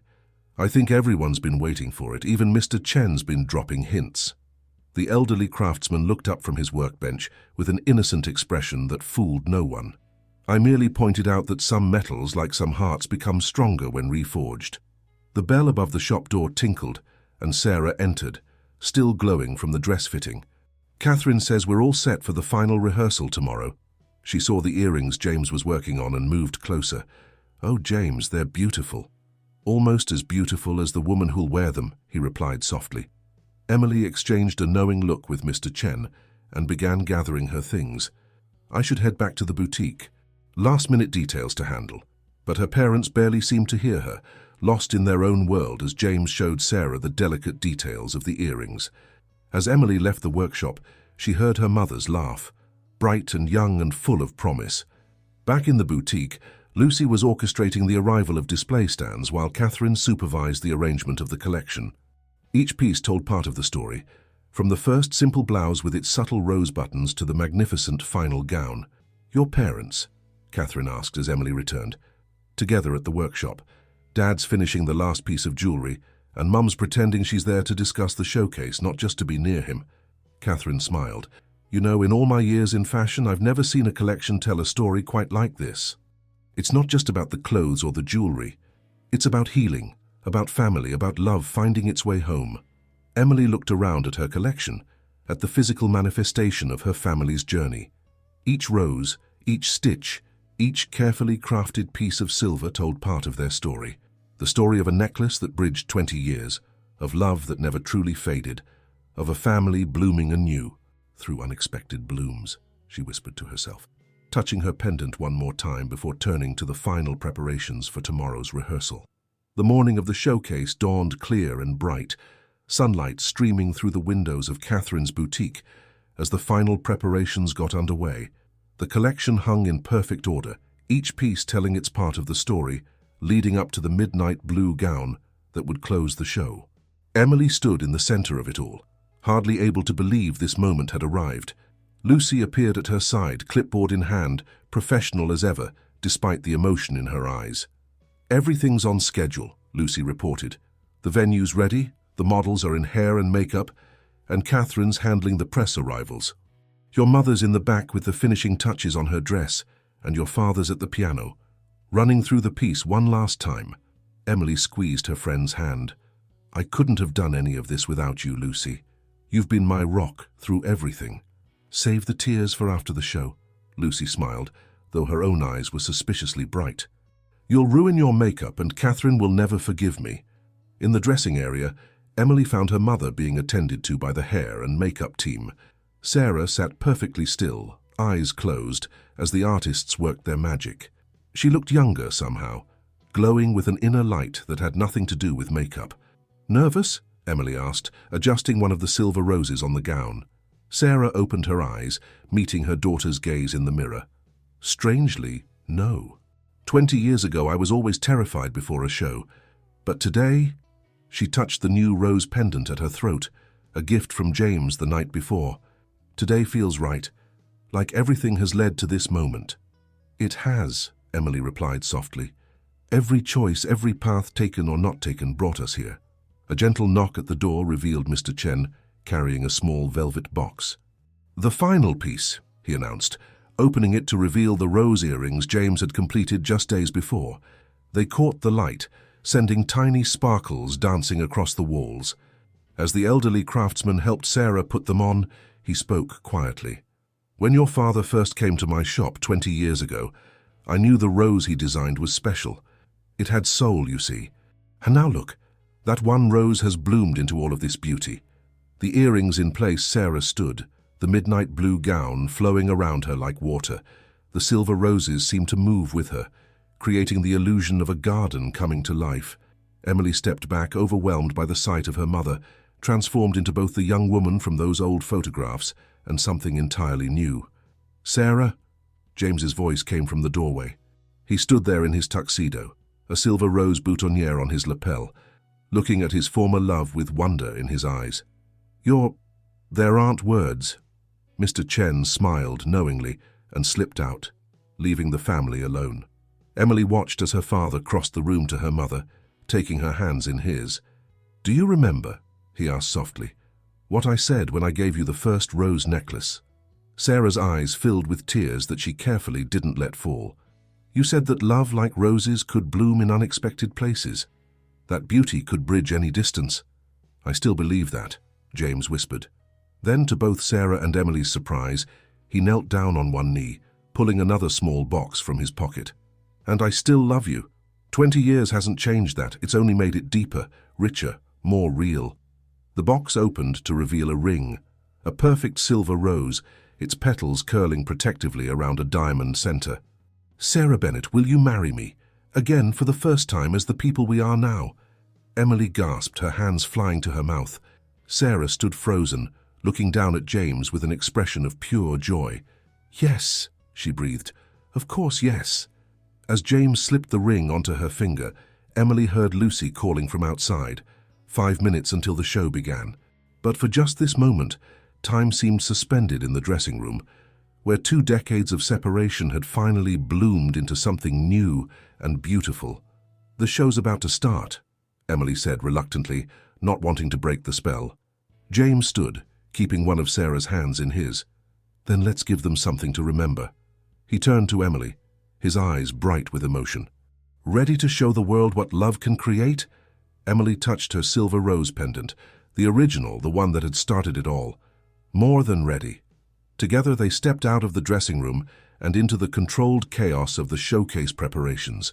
"I think everyone's been waiting for it. Even Mr. Chen's been dropping hints." The elderly craftsman looked up from his workbench with an innocent expression that fooled no one. "I merely pointed out that some metals, like some hearts, become stronger when reforged." The bell above the shop door tinkled, and Sarah entered, still glowing from the dress fitting. "Catherine says we're all set for the final rehearsal tomorrow." She saw the earrings James was working on and moved closer. "Oh, James, they're beautiful." "Almost as beautiful as the woman who'll wear them," he replied softly. Emily exchanged a knowing look with Mr. Chen and began gathering her things. "I should head back to the boutique. Last-minute details to handle." But her parents barely seemed to hear her, lost in their own world as James showed Sarah the delicate details of the earrings. As Emily left the workshop, she heard her mother's laugh, bright and young and full of promise. Back in the boutique, Lucy was orchestrating the arrival of display stands while Catherine supervised the arrangement of the collection. Each piece told part of the story, from the first simple blouse with its subtle rose buttons to the magnificent final gown. "Your parents?" Catherine asked as Emily returned. "Together at the workshop. Dad's finishing the last piece of jewelry, and Mum's pretending she's there to discuss the showcase, not just to be near him. Catherine smiled. You know, in all my years in fashion, I've never seen a collection tell a story quite like this. It's not just about the clothes or the jewelry. It's about healing, about family, about love finding its way home. Emily looked around at her collection, at the physical manifestation of her family's journey. Each rose, each stitch, each carefully crafted piece of silver told part of their story. The story of a necklace that bridged 20 years, of love that never truly faded, of a family blooming anew through unexpected blooms, she whispered to herself, touching her pendant one more time before turning to the final preparations for tomorrow's rehearsal. The morning of the showcase dawned clear and bright, sunlight streaming through the windows of Catherine's boutique as the final preparations got underway. The collection hung in perfect order, each piece telling its part of the story, leading up to the midnight blue gown that would close the show. Emily stood in the center of it all, hardly able to believe this moment had arrived. Lucy appeared at her side, clipboard in hand, professional as ever, despite the emotion in her eyes. Everything's on schedule, Lucy reported. The venue's ready, the models are in hair and makeup, and Catherine's handling the press arrivals. Your mother's in the back with the finishing touches on her dress, and your father's at the piano, running through the piece one last time. Emily squeezed her friend's hand. I couldn't have done any of this without you, Lucy. You've been my rock through everything. Save the tears for after the show, Lucy smiled, though her own eyes were suspiciously bright. You'll ruin your makeup and Catherine will never forgive me. In the dressing area, Emily found her mother being attended to by the hair and makeup team. Sarah sat perfectly still, eyes closed, as the artists worked their magic. She looked younger somehow, glowing with an inner light that had nothing to do with makeup. Nervous? Emily asked, adjusting one of the silver roses on the gown. Sarah opened her eyes, meeting her daughter's gaze in the mirror. Strangely, no. 20 years ago, I was always terrified before a show. But today, she touched the new rose pendant at her throat, a gift from James the night before. Today feels right, like everything has led to this moment. It has, Emily replied softly. Every choice, every path taken or not taken brought us here. A gentle knock at the door revealed Mr. Chen, carrying a small velvet box. The final piece, he announced, opening it to reveal the rose earrings James had completed just days before. They caught the light, sending tiny sparkles dancing across the walls. As the elderly craftsman helped Sarah put them on, he spoke quietly. When your father first came to my shop 20 years ago, I knew the rose he designed was special. It had soul, you see. And now look, that one rose has bloomed into all of this beauty. The earrings in place, Sarah stood, the midnight blue gown flowing around her like water. The silver roses seemed to move with her, creating the illusion of a garden coming to life. Emily stepped back, overwhelmed by the sight of her mother, transformed into both the young woman from those old photographs and something entirely new. Sarah? James's voice came from the doorway. He stood there in his tuxedo, a silver rose boutonniere on his lapel, looking at his former love with wonder in his eyes. There aren't words. Mr. Chen smiled knowingly and slipped out, leaving the family alone. Emily watched as her father crossed the room to her mother, taking her hands in his. Do you remember, he asked softly, what I said when I gave you the first rose necklace? Sarah's eyes filled with tears that she carefully didn't let fall. You said that love like roses could bloom in unexpected places, that beauty could bridge any distance. I still believe that, James whispered. Then, to both Sarah and Emily's surprise, he knelt down on one knee, pulling another small box from his pocket. And I still love you. 20 years hasn't changed that. It's only made it deeper, richer, more real. The box opened to reveal a ring, a perfect silver rose, its petals curling protectively around a diamond center. Sarah Bennett, will you marry me? Again, for the first time, as the people we are now. Emily gasped, her hands flying to her mouth. Sarah stood frozen, looking down at James with an expression of pure joy. Yes, she breathed. Of course, yes. As James slipped the ring onto her finger, Emily heard Lucy calling from outside. 5 minutes until the show began. But for just this moment, time seemed suspended in the dressing room, where 2 decades of separation had finally bloomed into something new and beautiful. "The show's about to start," Emily said reluctantly, not wanting to break the spell. James stood, keeping one of Sarah's hands in his. "Then let's give them something to remember." He turned to Emily, his eyes bright with emotion. "Ready to show the world what love can create?" Emily touched her silver rose pendant, the original, the one that had started it all. More than ready. Together they stepped out of the dressing room and into the controlled chaos of the showcase preparations.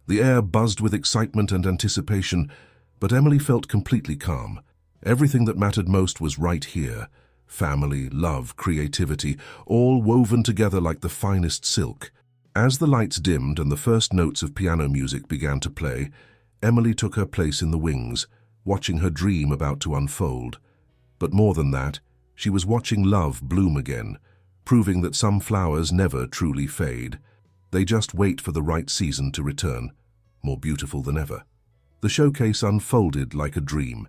The air buzzed with excitement and anticipation, but Emily felt completely calm. Everything that mattered most was right here. Family, love, creativity, all woven together like the finest silk. As the lights dimmed and the first notes of piano music began to play, Emily took her place in the wings, watching her dream about to unfold. But more than that, she was watching love bloom again, proving that some flowers never truly fade. They just wait for the right season to return, more beautiful than ever. The showcase unfolded like a dream.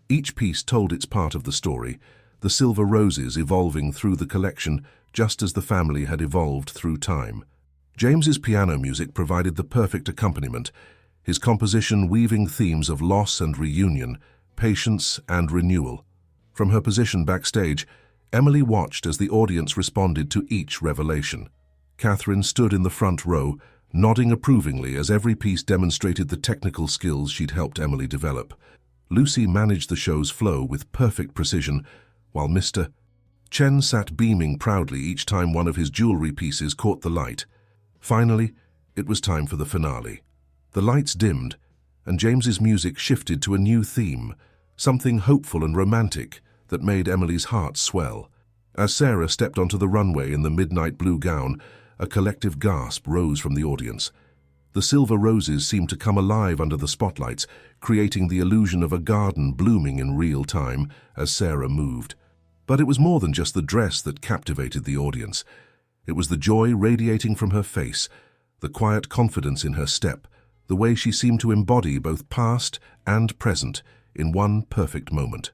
Each piece told its part of the story, the silver roses evolving through the collection just as the family had evolved through time. James's piano music provided the perfect accompaniment, his composition weaving themes of loss and reunion, patience and renewal. From her position backstage, Emily watched as the audience responded to each revelation. Catherine stood in the front row, nodding approvingly as every piece demonstrated the technical skills she'd helped Emily develop. Lucy managed the show's flow with perfect precision, while Mr. Chen sat beaming proudly each time one of his jewelry pieces caught the light. Finally, it was time for the finale. The lights dimmed, and James's music shifted to a new theme, something hopeful and romantic that made Emily's heart swell. As Sarah stepped onto the runway in the midnight blue gown, a collective gasp rose from the audience. The silver roses seemed to come alive under the spotlights, creating the illusion of a garden blooming in real time as Sarah moved. But it was more than just the dress that captivated the audience. It was the joy radiating from her face, the quiet confidence in her step, the way she seemed to embody both past and present in one perfect moment.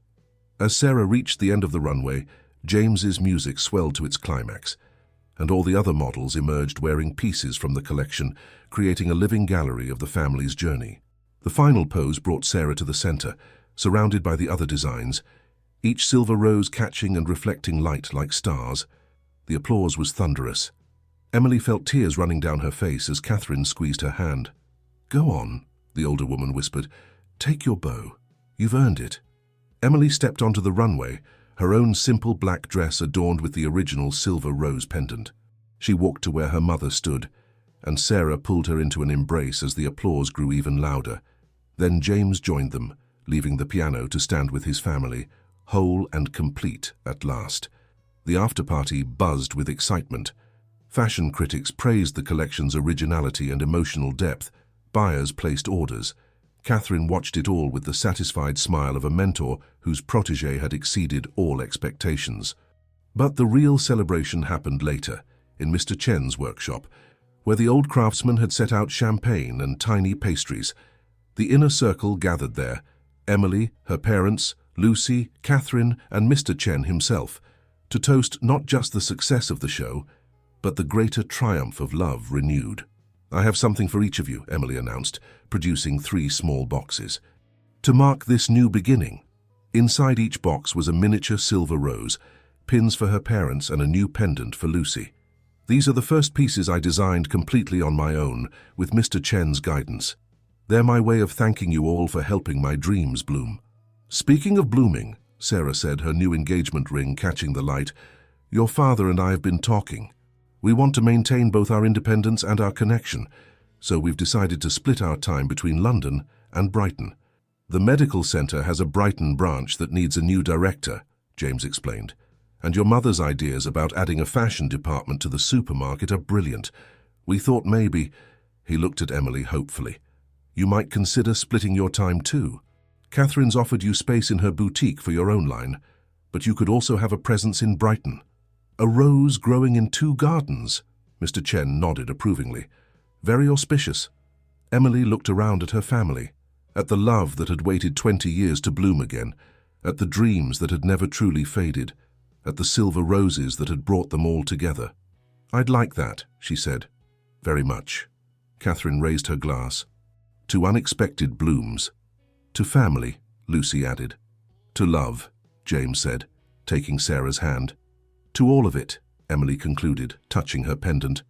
As Sarah reached the end of the runway, James's music swelled to its climax, and all the other models emerged wearing pieces from the collection, creating a living gallery of the family's journey. The final pose brought Sarah to the center, surrounded by the other designs, each silver rose catching and reflecting light like stars. The applause was thunderous. Emily felt tears running down her face as Catherine squeezed her hand. "Go on," the older woman whispered. "Take your bow. You've earned it." Emily stepped onto the runway, her own simple black dress adorned with the original silver rose pendant. She walked to where her mother stood, and Sarah pulled her into an embrace as the applause grew even louder. Then James joined them, leaving the piano to stand with his family, whole and complete at last. The after-party buzzed with excitement. Fashion critics praised the collection's originality and emotional depth. Buyers placed orders. Catherine watched it all with the satisfied smile of a mentor whose protégé had exceeded all expectations. But the real celebration happened later, in Mr. Chen's workshop, where the old craftsman had set out champagne and tiny pastries. The inner circle gathered there: Emily, her parents, Lucy, Catherine, and Mr. Chen himself, to toast not just the success of the show, but the greater triumph of love renewed. "I have something for each of you," Emily announced, producing 3 small boxes. "To mark this new beginning." Inside each box was a miniature silver rose, pins for her parents and a new pendant for Lucy. "These are the first pieces I designed completely on my own, with Mr. Chen's guidance. They're my way of thanking you all for helping my dreams bloom." "Speaking of blooming," Sarah said, her new engagement ring catching the light, "your father and I have been talking. We want to maintain both our independence and our connection, so we've decided to split our time between London and Brighton. The medical centre has a Brighton branch that needs a new director," James explained. "And your mother's ideas about adding a fashion department to the supermarket are brilliant. We thought maybe—" He looked at Emily hopefully. "You might consider splitting your time too. Catherine's offered you space in her boutique for your own line, but you could also have a presence in Brighton." "A rose growing in 2 gardens," Mr. Chen nodded approvingly. "Very auspicious." Emily looked around at her family, at the love that had waited 20 years to bloom again, at the dreams that had never truly faded, at the silver roses that had brought them all together. "I'd like that," she said. "Very much." Catherine raised her glass. to unexpected blooms. To family, Lucy added. To love, James said, taking Sarah's hand. To all of it, Emily concluded, touching her pendant.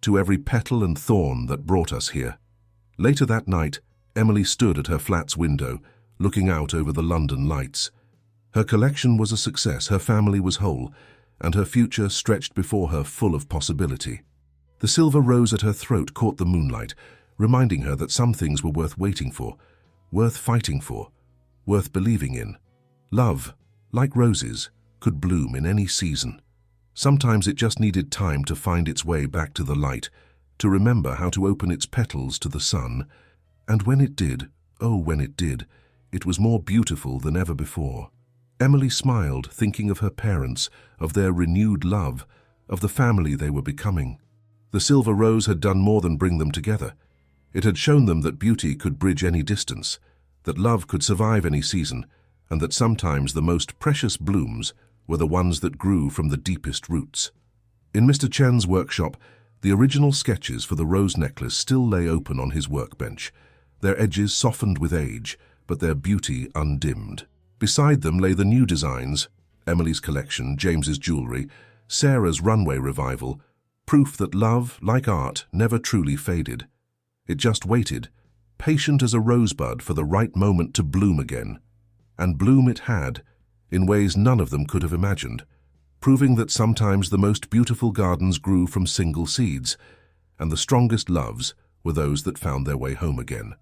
To every petal and thorn that brought us here. Later that night, Emily stood at her flat's window, looking out over the London lights. Her collection was a success, her family was whole, and her future stretched before her full of possibility. The silver rose at her throat caught the moonlight, reminding her that some things were worth waiting for, worth fighting for, worth believing in. Love, like roses, could bloom in any season. Sometimes it just needed time to find its way back to the light, to remember how to open its petals to the sun. And when it did, oh, when it did, it was more beautiful than ever before. Emily smiled, thinking of her parents, of their renewed love, of the family they were becoming. The silver rose had done more than bring them together. It had shown them that beauty could bridge any distance, that love could survive any season, and that sometimes the most precious blooms were the ones that grew from the deepest roots. In Mr. Chen's workshop, the original sketches for the rose necklace still lay open on his workbench, their edges softened with age, but their beauty undimmed. Beside them lay the new designs, Emily's collection, James's jewellery, Sarah's runway revival, proof that love, like art, never truly faded. It just waited, patient as a rosebud for the right moment to bloom again. And bloom it had, in ways none of them could have imagined, proving that sometimes the most beautiful gardens grew from single seeds, and the strongest loves were those that found their way home again.